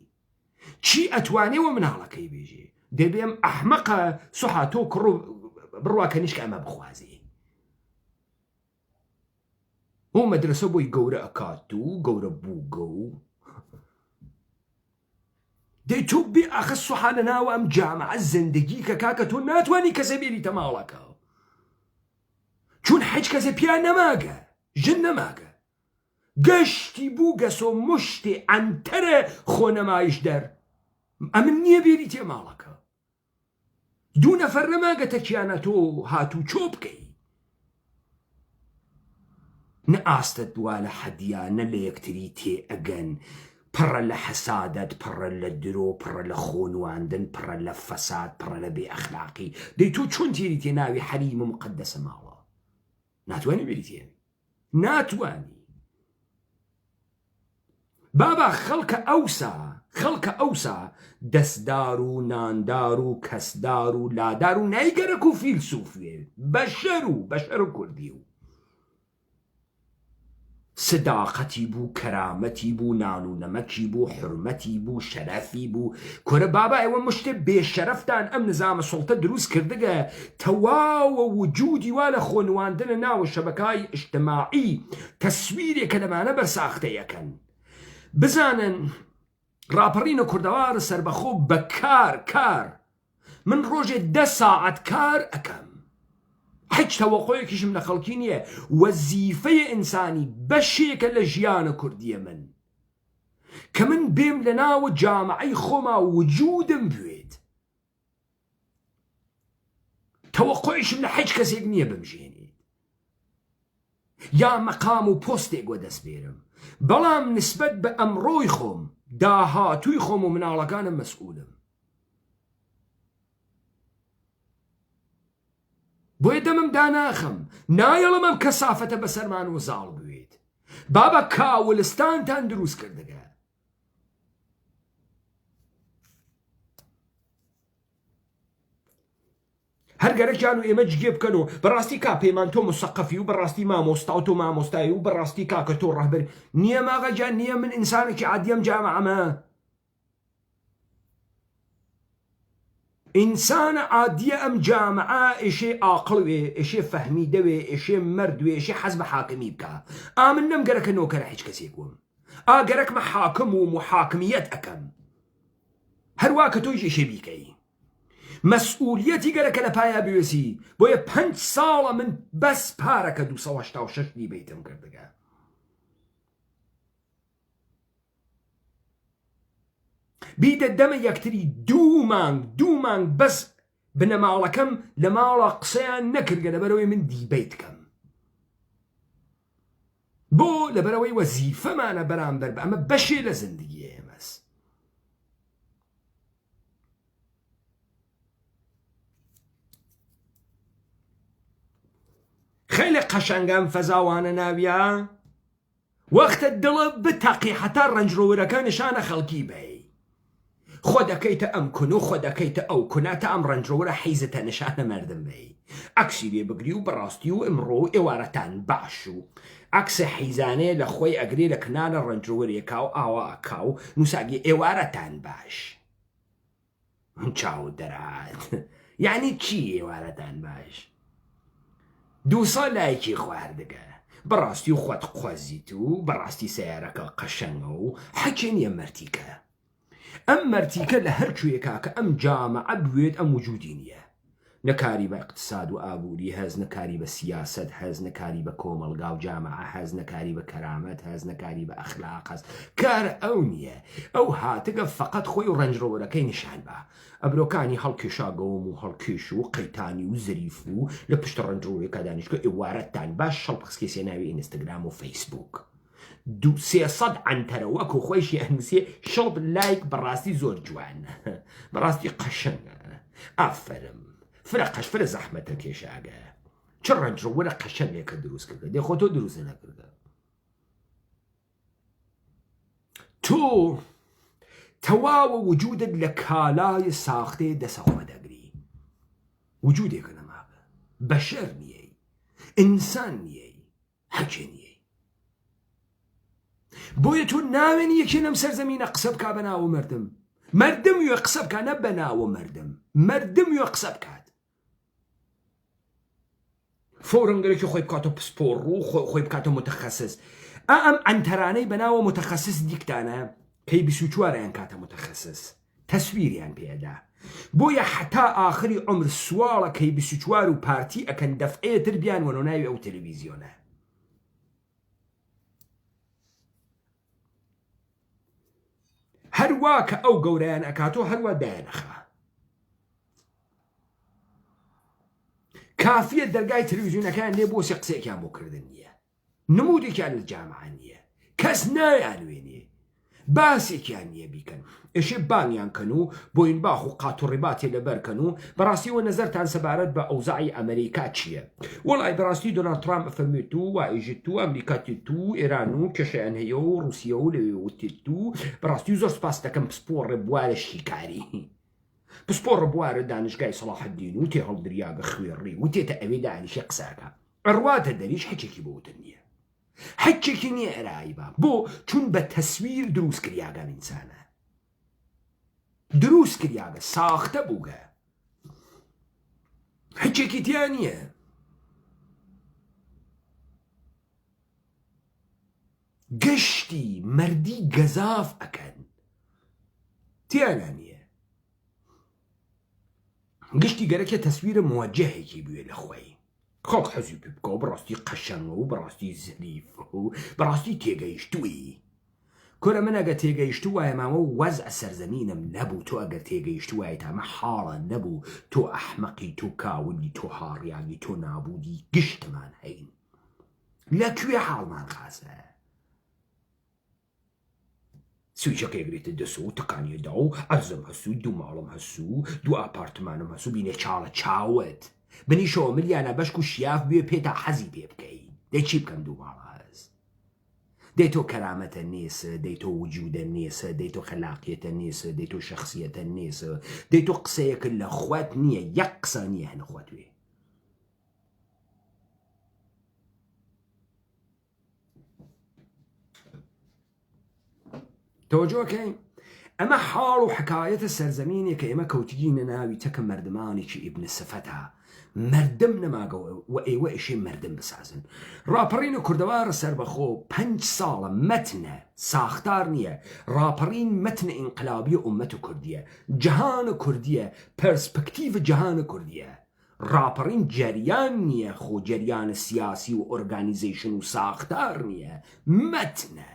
چی ئەتوانێەوە مناڵەکەی بێژێ دەبێم ئەحمەقە سوحاتۆ کڕ بڕوا کەنیشکە ئەمە بخوازێ بۆ مەدرسە بۆی گەورە ئەکات و گەورە بووگە و دەی تۆ بێ ئاخە سوحا لە ناوە ئەم جامعە زندگی کە کاکە تۆ ناتوانی کەسە بێریتە ماڵەکە چون حەج کەسە پیان نەماگە ژن نەماگە گەشتی بوو گەسۆ مشتێ ئەنتەرە خۆنەمایش دەر ئەمن نییە بێری تێ ماڵەکە دوو نەفەر نەماگە تەکیانە تۆ هاتوو چۆ بکەی نە ئاستت وا لە حەدیانە لە یەکتری تێ ئەگەن پڕە لە حەسادەت پڕە لە درۆ پڕە لە خۆنواندن پڕە لە فەساد پڕە لە بێ ئەخلاقی دەی تۆ چۆن تێری تێ ناوی حەریم و مقدەسە ماوە ناتوانێ بێری تێ ناتوانی بابا خەڵکە ئەوسا دەستدار و ناندار و کەسدار و لادار و نایگەرەک و فیلسوفێ بەشەر و کوردی و صداقەتی بوو کەرامەتی بوو نان و نەمەکی بوو حرمەتی بوو شەرەفی بوو کۆرە بابا ئێوە مشتێ بێشەرەفتان ئەم نظامە سوڵتە دروست کردگە تەواوە وجودی وا لە خۆنواندنە ناوە شەبەکەی ئیجتماعی تەسویرێکە لەمانە بەرساختەیەکەن بزانن ڕاپەڕینە کوردەوارە سەربەخۆ بە کار من ڕۆژێ 10 ساعت کار ئەەکەم هیچ تەوەقۆیەکیشم لە خەڵکی نییە وەزیفەیە ئینسانی بەشێکە لە ژیانە کوردیە من کە من بێم لە ناوە جامعەی خۆما وجودم بوێت تەوەقۆیشم لە هیچ کەسێک نییە بمژێنێت یا مەقام و پۆستێک وە دەست بێرم بەڵام نسبەت بە ئەمڕۆی خۆم داهاتووی خۆم و مناڵەکانم مەسئولم بۆیە دەمم داناخم نایەڵم ئەم کەسافەتە بەسەرمان و زاڵ بوێت بابا کاولستانتان دروست کردگە هەرگەرەکیان و ئێمە جگێ بکەن و بەڕاستی کا پەیمان تۆ مسەقەفی و بەڕاستی مامۆستا و تۆ مامۆستایی و بەڕاستی کاکە تۆ ڕەهبەر نییە ماغەجان نییە من ئینسانێکی عادیەم جامعەمە ئینسانە عادیە ئەم جامعە ئێشێ ئاقڵوێ ئێشێ فەهمیدەوێ ئێشێ مەردوێ ئێشێ حەز بە حاکمی بکە ئامن نەم گەرەکە نۆکەرە هیچ کەسێک وم ئاگەرەکمە حاکم و محاکمیەت ئەەکەم هەروە کە تۆی ئێشێ بیکەی مەسئولیەتی گەرەکە لە پایە بوێسی بۆیە 5 ساڵە من بەس پارەکە 286 بیتم کردگە بیدە دەمە یەکتری دوو مانگ بەس بنەماڵەکەم لە ماڵە قسەیان نەکردگە لەبەرەوەی من دیبەیت کەم بۆ لەبەرەوەی وەزیفەمانە بەرامبەر بە ئەمە بەشێ لە زندگی ئێمەس خیلی قەشەنگەم فەزاوانە ناویە وەختە دڵە بتەقی حتا ڕەنجڕۆوەرەکە نیشانە خەڵکی بێ خۆ دەکەیتە ئەم کون و خۆ دەکەیتە ئەو کوناتە ئەم ڕەنجڕۆوەرە حیزتە نیشانە مەردم بێ ئەکسی لێ بگری و بەڕاستی و ئەمڕۆ ئێوارەتان باش و ئەکسە حیزانەیە لە خۆی ئەگرێ لە کنانە ڕەنجڕۆوەرێکا و ئاوا ئەکا و نووساگی ئێوارەتان باش چاو دەرات یعنی چی ئێوارەتان باش 2 ساڵ لایەکی خواردگە بەڕاستی و خۆت قوەزیت و بەڕاستی سیارەکە قەشەنگە و حەکێ نیە مەرتیکە ئەم مەرتیکە لە هەر کوێکا کە ئەم جامعە بوێت ئەم وجودی نییە نەکاری بە اقتصاد و ئابووری هەز نەکاری بە سیاست هەز نەکاری بە کۆمەلگا و جامعە هەز نەکاری بە کەرامەت هەز نەکاری بە ئەخلاق هەز کار ئەو نییە ئەو هاتگە فقط خۆی و ڕەنجڕۆوەرەکەی نیشان بە ئەبرۆکانی هەڵکێشاگەوم و هەڵکێش و قەیتانی و زەریف و لە پشت ڕەنجڕۆوەرەکە دانیشتکە ئێوارەتان باش شەڵ پخسکێسێ ناوی ئینستاگرام و فەیسبوک 300 عنتەرە وەکو خۆیشی ئەنووسێ شڵب لایک بەڕاستی زۆر جوان بەڕاستی قەشەنگە ئافرم فرەقەش فرە زەحمەتە کێشاگە چ ڕەنجڕۆوەرە قەشەنگێکە دروست کردە دێ خۆ تۆ دروست نەکردە تۆ تەواوە وجودت لە کالای ساختەیە دەسەخۆ دەگری وجودێکە نەمابە بەشەر نییە ئینسان نییە حەکێ نییە بۆیە تۆ ناوێنی یەکێ لەم سەرزەمینە قسە بکا بە ناوە مردم وێ قسە بکە نە بە ناوە مردم وێ قسە بکات فۆرنگەرێکی خۆی بکاتەوە پسپۆڕ و خۆی بکاتەوە متەخەسس ئەم ئەنتەرانەی بەناوە متەخەسس دیکتانە کەی 24یان کاتە متەخەسس تەسویریان پێدا بۆیە حتا ئاخری عمر سواڵە کەی 24 و پارتی ئەکەن دەفعەیەتر بیان وەنۆ ناوی ئەو تەلەڤیزیۆنە هەروە کە ئەو گەورەیان ئەکاتۆ هەروە دایانەخا کافیە دەرگای تەلەڤیزیۆنەکان لێ بۆ قسەیەکیان بۆ کردن نییە نمودێکیان لە جامعە نییە کەس نایانوێنێ باسێکیان نییە بیکەن ئێشێ بانیان کەن و بۆین باخ و قات و ڕێباتێ لەبەرکەن و بەڕاستیەوە نەزەرتان سەبارەت بە ئەوزاعی ئەمریکا چییە وەڵای بەڕاستی دۆناڵد ترامپ ئەفەرمێت و وایژت و ئەمریکاتێت و ئێران و کێشەیان هەیە و رووسیا و لەوێ وتێت و بەڕاستی زۆر سپاس دەکەم پسپۆڕێ بوارە شیکاری پسپۆڕ بوارە دانشگای سەلاح الدین و تێ هەڵدریاگە خوێڕی و تێتە ئەوێ دانیشە قساکە ئەڕواتە دەریش حەچێکی بۆتن نییە حەچێکی نییە ئێرایی بۆ چون بە تەسویر دروست کریاگە ئینسانە دروست کریاگە ساختە بووگە حەچێکی تیان نییە گەشتی مەردی گەزاف ئەکەن تیانە نییە گشتی گەرەکە تەسویرە موەجهێکی بوێ لە خۆی خۆک حەزی پێ بکە و بەڕاستی قەشەنگە و بەڕاستی زریف و بەڕاستی تێگەیشتووی کۆرە من ئەگە تێگەیشتو وایە ماوە وەزع سەرزەمینم نەبوو تۆ ئەگەر تێگەیشتو وایە تامە حاڵە نەبوو تۆ ئەحمەقی تۆ کاولی تۆ هاڕیانی تۆ نابوودی گشتمان هەین لەکوێ حاڵمان خاسە سویچەکە گرێتە دەسە و تەقانیەدا و ئەرزم هەسوو دوو ماڵم هەسوو دوو ئاپارتمانم هەسوو بینێ چاڵە چاوت بنیشەوە ملیانە بەشک و شیاف بێ پێتا حەزی پێ بکەی دەی چی بکەم دوو ماڵ هەست دەی تۆ کەرامەتە نێسە دەی تۆ وجودە نێسە دەی تۆ خەلاقیەتە نێسە دەی تۆ شەخصیەتە نێسە دەی تۆ قسەیەکە لە خوات نییە یەک قسە نییە هەنە خواتوێ تۆجۆکەین ئەمە حاڵ و حکایەتە سەرزەمینێک کە ئێمە کەوتگینە ناوی تەکە مردمانێکی ئیبن سەفەتە مردم نەماگەوە و ئێوە ئیشێ مردم بسازن ڕاپەڕین و کوردەوارە سەربەخۆ 5 ساڵە مەتنە ساختار نییە ڕاپەڕین مەتنە ئینقلابی ئومەت کوردیە جەهانە کوردیە پەرسپەکتیڤ جەهانە کوردیە ڕاپەڕین جەریان نییە خۆ جەریانە سیاسی و ئۆرگانیزیشن و ساختار نییە مەتنە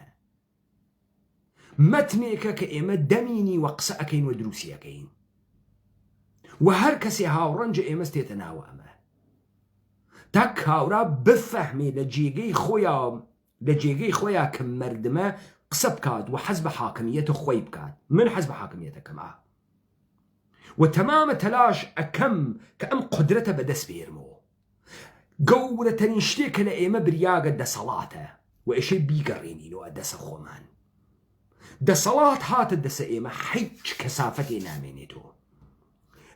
مەتنێکە کە ئێمە دەمینی وە قسە ئەەکەین و دروسیەکەین و هەر کەسێ هاوڕەنجە ئێمە ستێتە ناوە ئەمە تا کاورا بفەحمێ لە جێگەی خۆیان کە مردمە قسە بکات و حەز بە حاکمیەتە خۆی بکات من حەز بە حاکمیەتەکەمە و تەمامە تەلاش ئەکەم کە ئەم قودرەتە بەدەست بێرمەوە گەورەترین شتێکە لە ئێمە بریاگە دەسەڵاتە و ئێشەی بیگەڕێنینەوە دەسە خۆمان دەسەڵات هاتە دەسە ئێمە هیچ کەسافەتێ نامێنێتەوە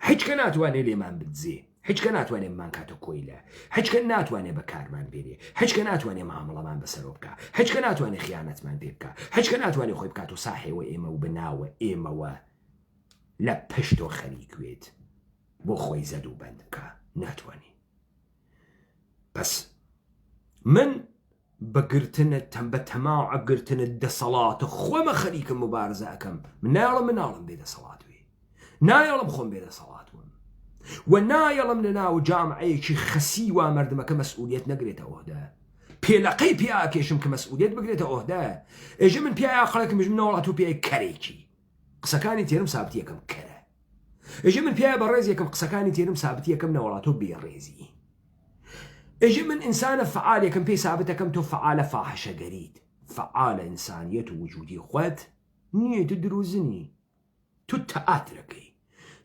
هیچ کە ناتوانێت لێمان بدزێ هیچ کە ناتوانێت مان کاتە کۆیلە هیچ کە ناتوانێت بەکارمان بێرێ هیچ کە ناتوانێت مامەڵەمان بەسەرۆ بکە هیچ کە ناتوانێت خیانەتمان پێ بکە هیچ کە ناتوانێت خۆی بکات و ساحێوە ئێمە و بناوە ئێمەوە لە پشتۆ خەریکوێت بۆ خۆی زەد و بەند بکە ناتوانێت پس من بەگرتنە بە تەماع گرتنە دەسەڵاتە خۆمە خەریکم مبارزە ئەەکەم مناڵم بێ دەسەڵات وێ نایەڵم خۆم بێ دەسەڵات وم و نایەڵم لە ناو جامعەیەکی خەسی وا مردمەکە مەسئولیت نەگرێتە ئۆهدە پێلەقەی پیاکێشم کە مەسئولیت بگرێتە ئۆهدە ئێژە من پیای عەقڵێکم منەوەڵات و پیای کەرێکی قسەکانی تێرم سابتی یەکەم کەرە ئێژە من پیای بەڕێز یەکەم قسەکانی تێرم سابتی یەکەم نەوەڵات و بێڕێزی ئێژە من ئینسانە فعالێکم پێی سابتەکەم تۆ فعالە فاحشەگەریت فعالە ئینسانیەت و وجودی خۆت نییە تو دروزنی تو تەئاترەکەی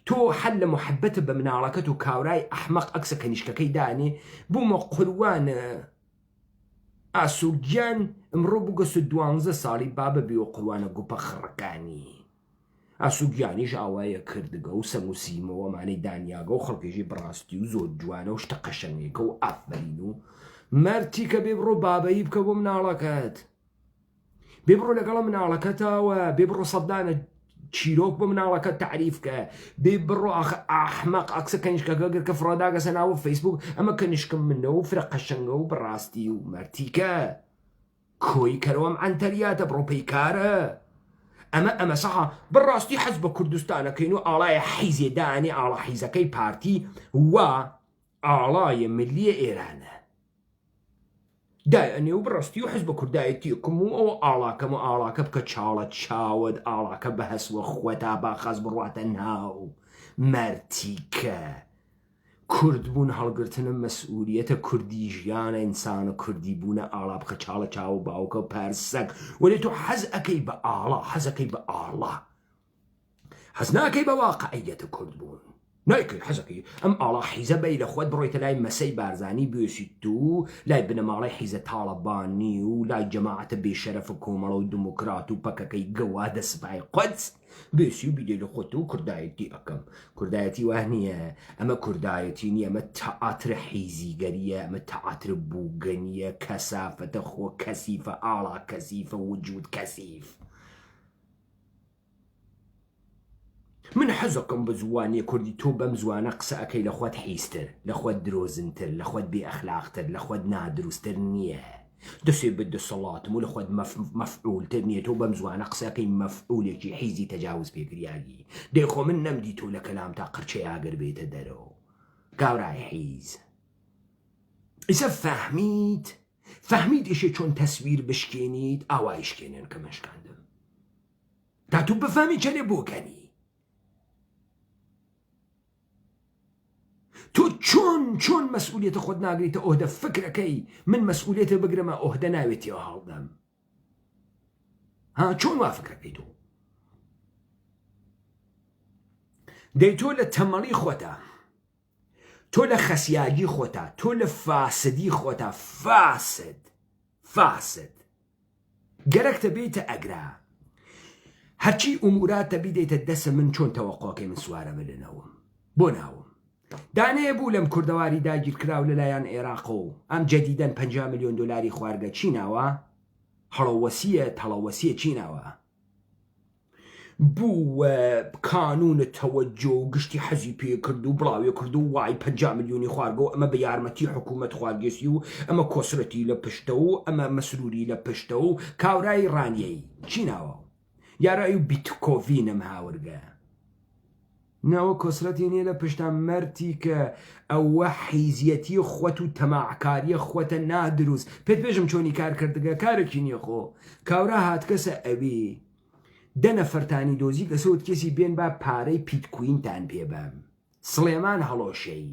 تۆ حەل لە محەبەتە بە مناڵەکەت و کاورای ئەحمەق ئەکسە کەنیشکەکەی دانێ بوومە قوروانە ئاسوودیان ئەمڕۆ بگەسە 12 ساڵی بابە بێ و قوروانە گوپە خڕەکانی ئاسوگیانیش ئاوایە کردگە و سەم و سیمەوەمانەی دانیاگە و خەڵکێژی بڕاستی و زۆر جوانە و شتە قەشەنگێکە و ئافرین و مەرتی کە بێ بڕۆ بابەیی بکە بۆ مناڵەکەت بێ بڕۆ لەگەڵە مناڵەکەتەوە بێ بڕۆ سەدانە چیرۆک بۆ مناڵەکەت تعریفکە بێ بڕۆ ئاحمەق ئەکسە کەنیشکەکە کە فرۆداگەسە ناوە فەیسبوک ئەمە کەنیشکم منە و فرە قەشەنگە و بڕاستی و مەرتیکە کۆی کەرەوەم ئەنتەریاتە بڕۆ پەیکارە ئەمە سەحا بڕاستی حەز بە کوردستانەکەین و ئاڵایە حیزێ دانی ئاڵا حیزەکەی پارتی وا ئاڵایە ملیە ئێرانە دایەنێ و بڕاستی و حەز بە کوردایەتیکم و ئەو ئاڵاکەم و ئاڵاکە بکە چاڵە چاوت ئاڵاکە بە هەسوە خۆتا باخەز بڕواتە ناو مەرتیکە کوردبوون هەڵگرتنە مەسئولیەتە کوردی ژیانە ئینسانە کوردی بوونە ئاڵا بخە چاڵە چاو باوکە و پەرسەک وەێ تۆ حەز ئەەکەی بە ئاڵا حەزەکەی بە ئاڵا حەز ناکەی بە واقعیەتە کورد بوون نایکەی حەزەکەی ئەم ئاڵا حیزە بەی لە خۆت بڕۆیتە لای مەسەی بارزانی بێسیت و لای بنەماڵی حیزە تاڵەبانی و لای جەماعەتە بێشەرەفە کۆمەڵە و دموکرات و پەکەکەی گەوا دەسپای قوتس بێسی و بیدێ لە خۆت و کوردایەتی ئەەکەم کوردایەتی واه نییە ئەمە کوردایەتی نیە ئەمە تەعاترە حیزیگەریە ئەمە تەعاترە بووگەنیە کەسافەتە خۆ کەسیفە ئاڵا کەسیفە وجود کەسیف من حەزەکەم بە زوانیە کوردی تۆ بەم زوانە قسە ئەەکەی لە خۆت حیزتر لە خۆت درۆزنتر لە خۆت بێ ئەخلاقتر لە خۆت نادروستتر نییە دەسێ بدە سەڵاتم و لە خۆت مەفعولتر نییە تۆ بەم زوانە قسەکەی مەفعولێکی حیزی تەجاوز پێکریایی دەیخۆ من نەمدی تۆ لە کەلام تا قرچەی ئاگەر بێتە دەرەوە گاورای حیز ئیسە فەهمید ئیشێ چۆن تەسویر بشکێنیت ئاوای شکێنێن کە مەشکاندم تا تو بفهمی چەنێ بۆکەنی تۆ چۆن مەسئولیەتە خۆت ناگریتە ئۆهدە فکرەکەی من مەسئولیەتە بگرمە ئۆهدە ناوێتیەوە هەڵدەم چۆن وا فکرەکەی تۆ دەی تۆ لە تەمەڵی خۆتە تۆ لە خەسیاگی خۆتە تۆ لە فاسدی خۆتە فاسد گەرەکتە بێتە ئەگرا هەرچی ئوموراتە بیدەیتە دەسە من چۆن تەوەقۆکەی من سوارە بلێنەوەم بۆ ناوم دانەیە بوو لەم کوردەواری داگیرکراو لەلایەن عێراق و ئەم جەدیدەن 50 میلیۆن دلاری خوارگە چیناوە هەڵەوەسیە چیناوە بوو کانونە تەوەجۆ و گشتی حەزی پێ کرد و بڵاوێ کرد و وای 50 میلیۆنی خوارگە و ئەمە بە یارمەتی حکوومەت خوارگێسی و ئەمە کۆسرەتی لە پشتە و ئەمە مەسروری لە پشتە و کاورای ڕانیەی چیناوە یارای و بیتکۆڤینم هاورگە ناوە کۆسرەتی نیە لە پشتان مەرتی کە ئەوە حیزیەتی خۆت و تەماعکاریە خۆتە نادروست پێت پێشم چۆنی کار کردگە کارێکی نییە خۆ کاورا هات کەسە ئەوێ دەنە فەرتانی دۆزی کەسەوت کەسی بێن با پارەی پیتکوینتان پێبەم سڵێمان هەڵۆشەی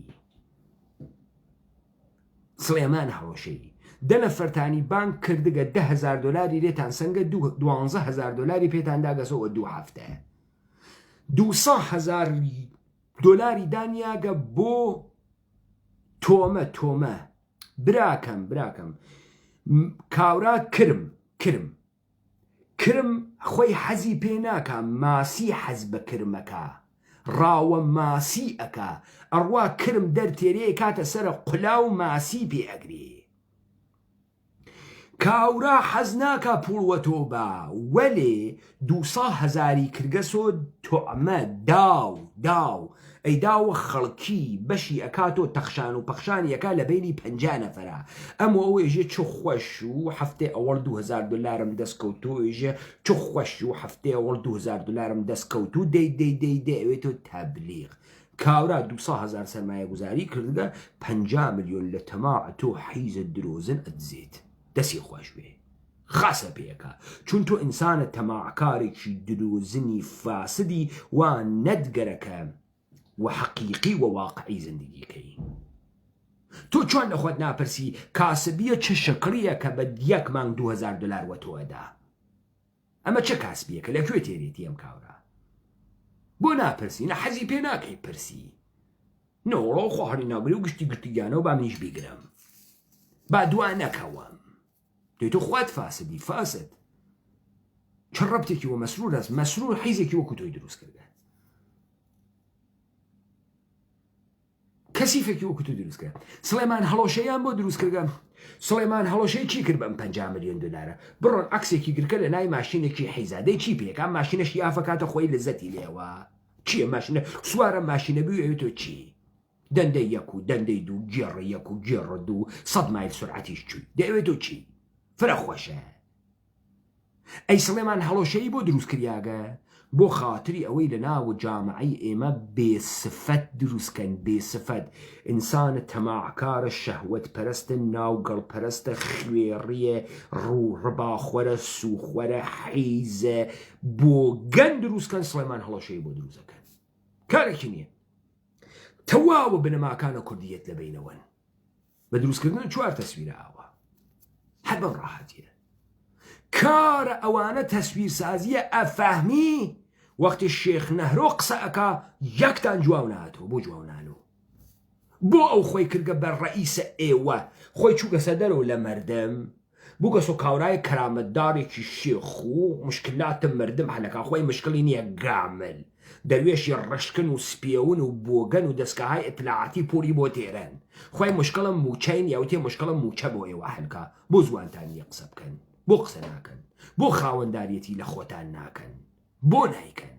دەنە فەرتانی بانک کردگە 10,000 دلاری لێتان سەنگە 12,000 دلاری پێتان داگەسەوە 2 هەفتە 200,000 دلاری دانیاگە بۆ تۆمە براکەم کاورا کرم خۆی حەزی پێ ناکە ماسی حەز بە کرمەکە ڕاوە ماسی ئەکا ئەڕوا کرم دەرتێرەیە کاتە سەرە قولاو ماسی پێ ئەگرێ کاورا حەز ناکە پوڵوە تۆ بە وەلێ 200,000 کردگەسۆ تۆعمە داو ئەیداوە خەڵکی بەشی ئەکاتۆ تەخشان و پەخشانی ئەکا لە بینی 50 نەفەرە ئەمە ئەوێژێ چ خۆش و هەفتێ ئەوەڵ 2,000 دلارم دەستکەوتو ئێژێ چ خۆش و هەفتێ ئەوەڵ 2,000 دلارم دەستکەوتو دەی ئەوێتۆ تەبلیغ کاورا 200,000 سەرمایە گوزاری کردگە 50 میلیۆن لە تەماع تۆ حیزە درۆزن ئەدزێت دەسی خۆش بێ خاسە پێەکە چون تۆ ئینسانە تەماعکارێکی درۆزنی فاسدی و نەدگەرەکە و حەقیقی و واقعی زندگیکەی تۆ چۆن لە خۆت ناپرسی کاسبیە چه شکریە کە بە 1 مانگ 2,000 دلار وە تۆدا ئەمە چه کاسبیەکە لەکوێ تێرێتی ئەم کاورا بۆ ناپرسی نە حەزی پێ ناکەی پرسی نۆڵۆ خواهری ناگری و گشتی گرتیگیانە و با منیش بیگرم با دوان نەکەوەم دوی تۆ خوات فاسدی فاسد چ ڕەبتێکی وە مەسرور ئەس مەسرور حیزێکی وەکو تۆی دروست کردە کەسیفێکی وەکو تو دروست کرد سلێمان هەڵۆشەیان بۆ دروست کردە سلێمان هەڵۆشەی چی کرد بەم 50 ملیۆن دلارە بڕۆن عکسێکی گرکە لە نای ماشینێکی حیزادەی چی پێک ئەم ماشینەش یافەکاتە خۆی لەزەتی لێوە چییە ماشینە سوارە ماشینە بی ئەوێتۆ چی دەندەی یەک و دەندەی دوو گێڕە یەک و گێڕە دوو 100 مایل سرعەتیش چووی دەوێتۆ چی فرە خۆشە ئەی سلێمان هەڵۆشەی بۆ دروست کریاگە بۆ خااتری ئەوەی لە ناو جامعی ئێمە بێسفەت دروستکەن بێسفەت ئینسانە تەماعکارە شەهوەت پەرستە ناوگەڵ پەرستە خوێڕیە ڕوو ڕباخۆرە سوخوەرە حیزە بۆ گەن دروستکەن سلێمان هەڵۆشەی بۆ دروستەکەن کارێکی نییە تەواوە بنەماکانە کوردیەت لە بینەوەن بە دروستکردن 4 تەسویرە ئاوە هەر بەم ڕاحەتیە کارە ئەوانە تەسویر سازیە ئەفەهمی وەختی شێخ نەهرۆ قسە ئەکا یەکتان جواو ناتەوە بۆ جواو نانۆ بۆ ئەو خۆی کردگە بەر ڕئیسە ئێوە خۆی چووگە سەدەرەوە لە مەردەم بووگەسۆ کاورای کەرامەتدارێکی شێخ و مشکلاتە مردم هەلەکە خۆی مشکلی نییە گامل دەروێشی ڕشکن و سپێون و بۆگەن و دەستگاهای ئەتلاعاتی پۆری بۆ تێرەن خۆی مشکڵم موچەین یاوتێ مشکڵم موچە بۆ ئێوە هەلکە بۆ زوانتان نیە قسە بکەن بۆ قسە ناکەن بۆ خاوەنداریەتی لە خۆتان ناکەن بۆ نایکەن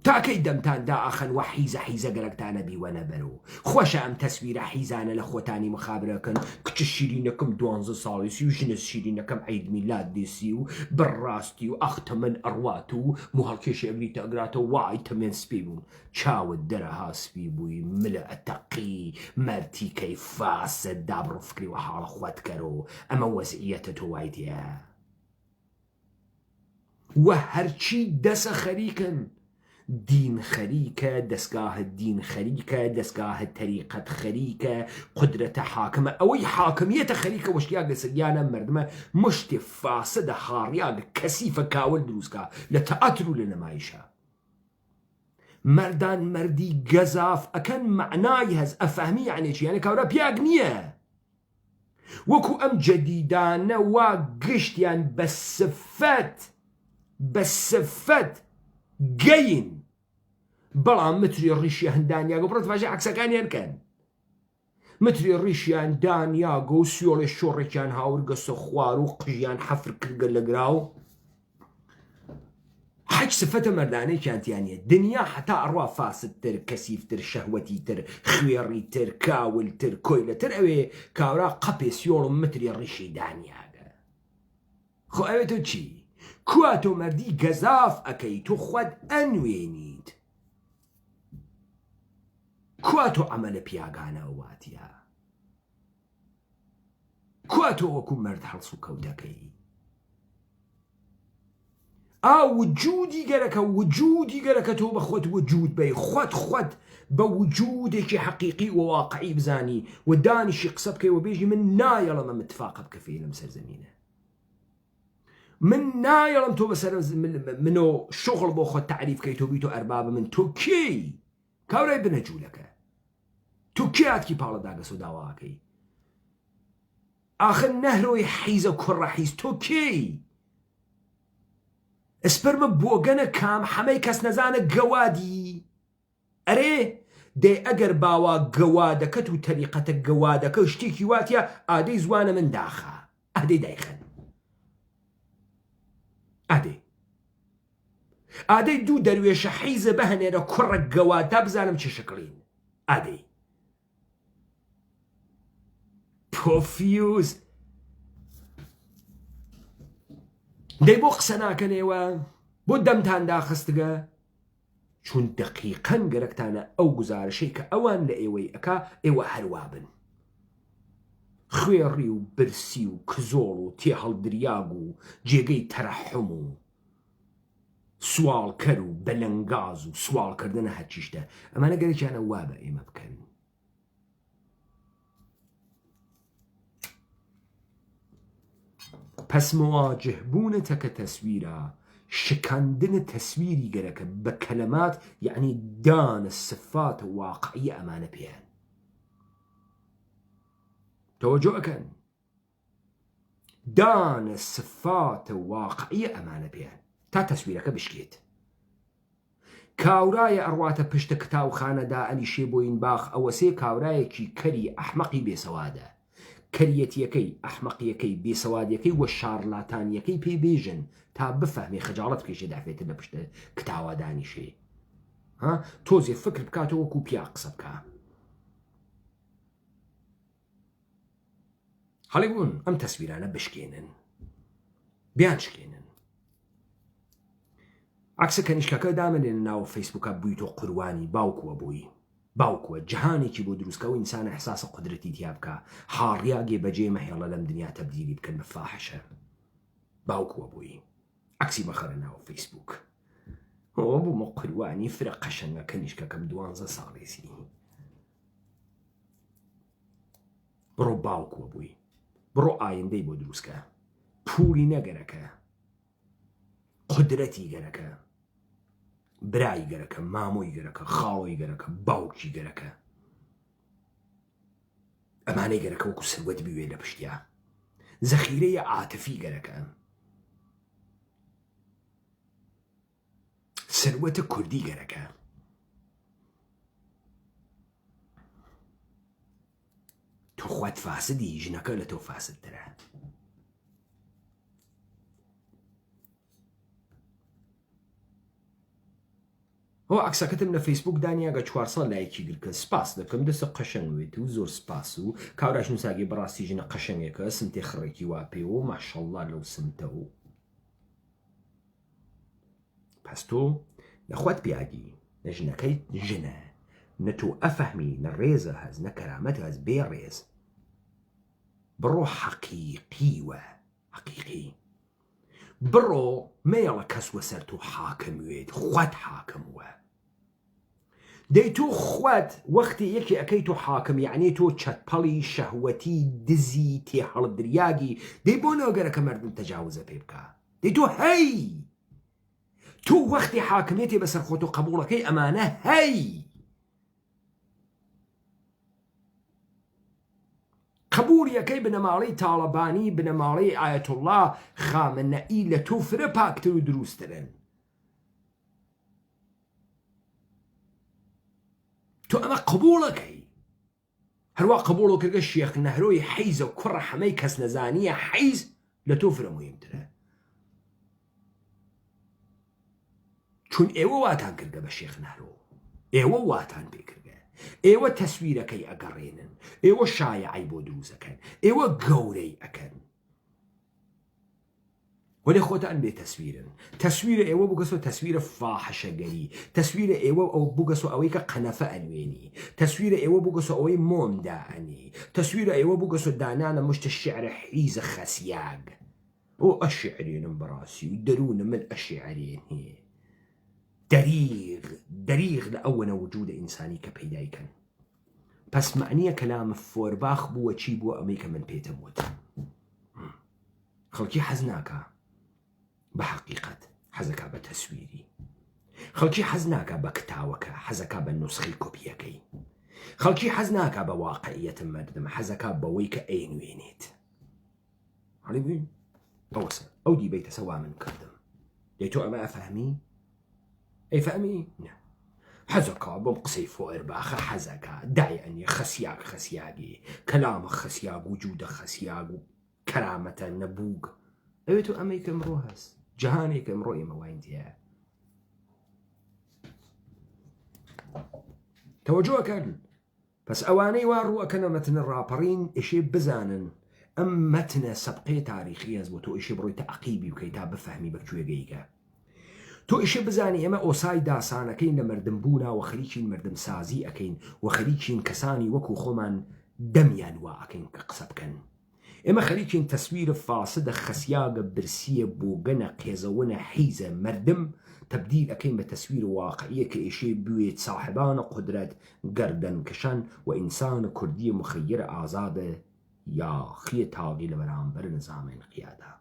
تاکەی دەمتاندا ئاخەن وە حیزە گەرەکتانە بیوەنە بەرەوە خۆشە ئەم تەسویرە حیزانە لە خۆتانی مخابرەکەن کچە شیرینەکەم 12 ساڵی سی و ژنە شیرینەکەم عید میلاد دیسی و بڕاستی و ئەختەمەن ئەڕوات و موهەڵکێشی ئەگریتە ئەگراتە وای تەمێن سپی بوون چاوت دەرەها سپی بووی ملە ئەتەقی مەرتیکەی فاسە دابڕفکری و حاڵە خواتکەرەوە ئەمە وەزعیەتە تۆ وایتە وە هەرچی دەسە خەریکن دین خەریکە دەستگاهە دین خەریکە دەستگاهە تەریقەت خەریکە قدرەتە حاکمە ئەوەی حاکمیەتە خەریکە وەشتیاگە سەریانە مردمە مشتی فاسدە هاڕیاگە کەسیفە کاول دروستکە لە تەئاتر و لە نەمایشە مەردان مەردی گەزاف ئەکەن معنای هەز ئەفەهمی یعنی چی یانە کاورا پیاگ نییە وەکو ئەم جەدیدانە وا گشتیان بە سفەت گەین بەڵام متری ڕیشی هەندانیاگە بڕۆ تەماشای عەکسەکانیان کەن متری ڕیشیان دانیاگە و سیۆڵێ شۆڕێکیان هاورگەسە خوار و قژیان حەفر کردگە لەگراو حەج سفەتە مەردانەیەکیانتیانە دنیا حتا ئەڕوا فاسدتر کەسیفتر شەهوەتیتر خوێڕیتر کاولتر کۆیلەتر ئەوێ کاورا قەپێ سیۆڵ و متری ڕیشی دانیاگە خۆ ئەوێتۆ چی کوا تۆ مەردی گەزاف ئەەکەی تۆ خۆت ئەنوێنیت کوا تۆ ئەمە لە پیاگانە واتیە کوا تۆ وەکو مەرد هەڵس و کەوتەکەی وجودی گەرەکە تۆ بە خۆت وجود بەی خۆت بە وجودێکی حەقیقی و واقعی بزانی و دانیشی قسە بکەی و بێژی من نایەڵەمە متفاقە بکەفێ لەم سەرزەمینە من نایەڵم تۆ بەسەر منۆ شغڵ بۆ خۆت تعریفکەی تۆ بیتۆ ئەربابە من تۆ کێی کاورای بنەجوولەکە تۆ کێاتکی پاڵەداگەس و داواکەی ئاخر نەهرۆی حیزە کوڕە حیز تۆ کێی ئەسپەرمە بۆگەنە کام حەمەی کەس نەزانە گەوادی ئەرێ دێ ئەگەر باوا گەوادەکەت و تەریقەتە گەوادەکە شتێکی واتیە ئادەی زوانە من داخە ئادەی دایخەن ئادەی دوو دەروێشە حیزە بەهەنێرە کوڕە گەواد تا بزانم چی شکڵین ئادەی پۆفیوز دەی بۆ قسە ناکەنێوە بۆ دەمتان داخستگە چون دقیقەن گەرەکتانە ئەو گزارشەی کە ئەوان لە ئێوەی ئەکا ئێوە هەروە بن خوێڕی و برسی و کزۆڵ و تێهەڵدریاگ و جێگەی تەرەحم و سوالکەر و بەلەنگاز و سوالکردنە هەرچیشتە ئەمانە گەرەکیانە وا بە ئێمە بکەن پس مواجه بوونەتە کە تەسویرە شکاندنە تەسویری گەرەکە بە کەلەمات یعنی دانە سفاتە واقعی ئەمانە پێیان تەوەجۆ ئەکەن دان صفات واقعية أمانة بيان تا تسويرك بشكيت كاوراي أروات پشت كتاو خاندا أني شيبوين باخ أو سي كاوراي كي كري أحمقي بسوادا كريتيكي أحمقيكي بسواديكي والشارلاتانيكي بي بيجن تا بفهمي خجالت كيشي دعفيت بپشت كتاوا داني شي ها توزي فكر بكاتو وكو بياقص بكا هەڵێبوون ئەم تەسویرانە بشکێنن بیان شکێنن عکسە کەنیشکەکە دامنێنە ناو فەیسبووکە بوویتۆ قوروانی باوکووە بووی باوکووە جەهانێکی بۆ دروستکە و ئینسانە ئەحساسە قودرەتی تیا بکە هاڕیاگێ بەجێ مەهێڵە لەم دنیا تەبدیلی بکەن بە فاحشە باوکووە بووی عکسی بەخەرە ناو فەیسبووک ئەوە بوومە قوروانی فرە قەشەنگە کەنیشکەکەم 12 ساڵێسی بڕۆ باوکووە بووی بڕۆ ئایندەی بۆ دروستکە پولی نەگەرەکە قودرەتی گەرەکە برای گەرەکە مامۆی گەرەکە خاڵۆی گەرەکە باوکی گەرەکە ئەمانەی گەرەکە وەکو سروەت بوێ لە پشتیا زەخیرەیە عاتفی گەرەکە سروەتە کوردی گەرەکە تۆ خوات فاسدی ژنەکە لە تۆ فاسدترە هو عکسەکەتم لە فەیسبووک دانیاگە 400 لایکی گرکە سپاس دەکەم دەسە قەشەنگوێت و زۆر سپاس و کاوراش نووساگی بەڕاستی ژنە قەشەنگێکە سمتێ خڕێکی وا پێ و ماشەڵڵا لەو سمتە و پس تۆ نەخوات پیاگی نە ژنەکەی ژنە نە تۆ ئەفەهمی نە ڕێزە هەز نە کەرامەت هەز بێ ڕێز بڕۆ حەقیقیوە حەقیقی بڕۆ مێڵە کەس وە سەر تۆ حاکەموێت خوات حاکەموە دەی تۆ خوات وەختی یەکی ئەەکەی تۆ حاکم یعنی تۆ چەتپەڵی شەهوەتی دزی تێ هەڵدریاگی دەی بۆ نەوەگەرەکە مردم تەجاوزە پێ بکە دەی تۆ هەی تۆ وەختی حاکمێتی بەسەر خۆت و قبوڵەکەی ئەمانە هەی قبوڵیەکەی بنەماڵەی تاڵەبانی بنەماڵەی ئایەتوڵڵا خامنەئی لە تۆ فرە پاکتر و دروستترن تۆ ئەمە قبوڵەکەی هەروە قبوڵ کردگە شێخ نەهرۆی حەیزە و کوڕە حەمەی کەس نەزانیە حەیز لە تۆ فرە مهمترە چون ئێوە واتان کردە بە شێخ نەهرۆ ئێوە واتان پێ کردە ئێوە تەسویرەکەی ئەگەڕێنن ئێوە شایعی بۆ دروستەکەن ئێوە گەورەی ئەکەن وەلێ خۆتان بێ تەسویرن تەسویرە ئێوە بگەسۆ تەسویرە فاحشەگەری تەسویرە ئێوە ئەو بگەسۆ ئەوەی کە قەنەفە ئەنوێنی تەسویرە ئێوە بگەسۆ ئەوەی مۆمدا ئەنی تەسویرە ئێوە بگەسۆ دانانە مشتە شعرە حیزە خەسیاگ ئۆ ئەشعرێنم بەڕاستی و دەروونە من ئەشعرێنێ دەریغ لە ئەوەنە وجودە ئینسانی کە پەیدایکەن پس معنیە کەلامە فۆرباخ بووە چی بووە ئەمەی کە من پێتم وت خەڵکی حەز ناکە بە حەقیقەت حەزەکە بە تەسویری خەڵکی حەز ناکە بە کتاوەکە حەزەکە بە نوسخەی کۆپیەکەی خەڵکی حەز ناکە بە واقعیەتم مردم حەزەکە بەوەی کە ئەینوێنێت هەڵی بووین ئەوەسە ئەو دیبەیتە سەوا من کردم دەی تۆ ئەمە ئەفەهمی ئەیفەهمی نە حەزەکە بۆم قسەی فۆرباخە حەزەکە دایەنێ خەسیاگ خەسیاگی کەلامە خەسیاگ و جوودە خەسیاگ و کەرامەتە نەبووگ ئەوێت و ئەمەی کە ئەمڕۆ هەست جەهانێک ئەمڕۆ ئێمە واینتیە تەوەجۆکەن پس ئەوانەی وا ڕووەکەنە مەتنە ڕاپەڕین ئیشێ بزانن ئەم مەتنە سەبقەی تاریخی هەست بۆ تۆ ئیشێ بڕۆی تەعقیبی بکەیت تا بفەهمی بەکوێگەیکە تۆ ئیشێ بزانی ئێمە ئۆسای داسانەکەین لە مردم بوونا و خەریکین مردم سازی ئەکەین و خەریکین کەسانی وەکو خۆمان دەمیان وا ئەکەین کە قسە بکەن ئێمە خەریکین تەسویرە فاسدە خەسیاگە برسیە بۆگەنە قێزەوەنە حیزە مردم تبدیل ئەکەین بە تەسویر واقعیە کە ئێشێ بوێت ساحبانە قودرەت گەردەنکەشان و ئینسانە کوردیە مخەیرە ئازادە یا خیە تاغی لە بەرامبەر نظامێن قیادا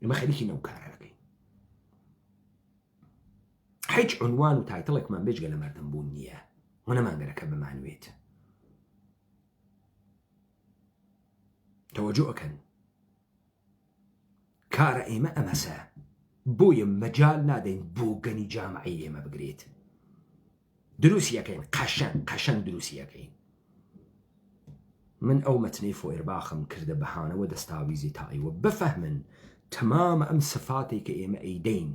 ئێمە خەریکی نەو کارەکەین هیچ عنوان و تایتڵێکمان بێجگە لە مردم بوون نییە و نەمانگەرەکە بمانوێت تەوەجۆ ئەکەن کارە ئێمە ئەمەسە بۆیە مەجال نادەین بۆ گەنی جامعی ئێمە بگرێت دروستیەکەین قەشەنگ دروستیەکەین من ئەو مەتنەی فۆیرباخم کردە بەهانەوە دەستاویزی تایوە بفەهمن تەمامە ئەم سفاتێک کە ئێمە ئەیدەین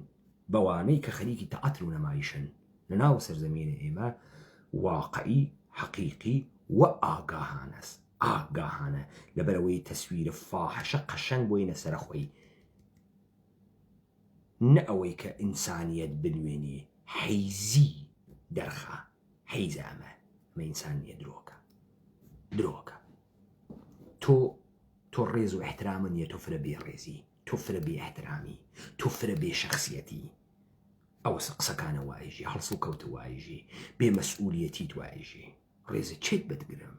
بەوانەی کە خەریکی تەعاتر و نەمایشن لەناو سەرزەمینە ئێمە واقعی حەقیقی و ئاگاهانە لەبەرەوەی تەسویرە فاحشە قەشەنگ بۆینە سەرخۆی نە ئەوەی کە ئینسانیەت بنوێنێ حەیزی دەرخە حەیزە ئەمە ئینسانیە درۆکە تۆ ڕێز و احترامە نیە تۆ فرە بێ ڕێزی تۆ فرە بێ احترامی تۆ فرە بێ شەخصیەتی ئەوە قسەکانە وایژی هەڵس و کەوتە وایژی بێ مەسئولیەتی توایژی ڕێزە چێت بەدگرم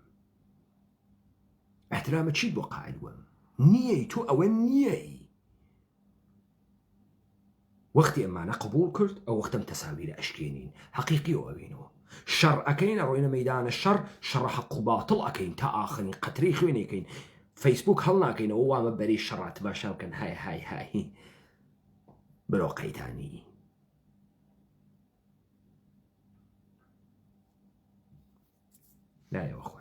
احترامە چیت بۆ قائلوم نییەی تۆ ئەوە نییەی وەختی ئەمانە قبول کرد ئەو وەختم تەساویرە ئەشکێنین حەقیقی ئەوەوینەوە شەڕ ئەەکەین ئەڕۆینە مەیدانە شەڕە حەق و باتڵ ئەەکەین تا ئاخرین قەترەی خوێنێکەین فەیسبوک هەڵ ناکەینەوە وامە بەری شەڕات باشا بکەن های بەرۆ قەیتانی لایەوە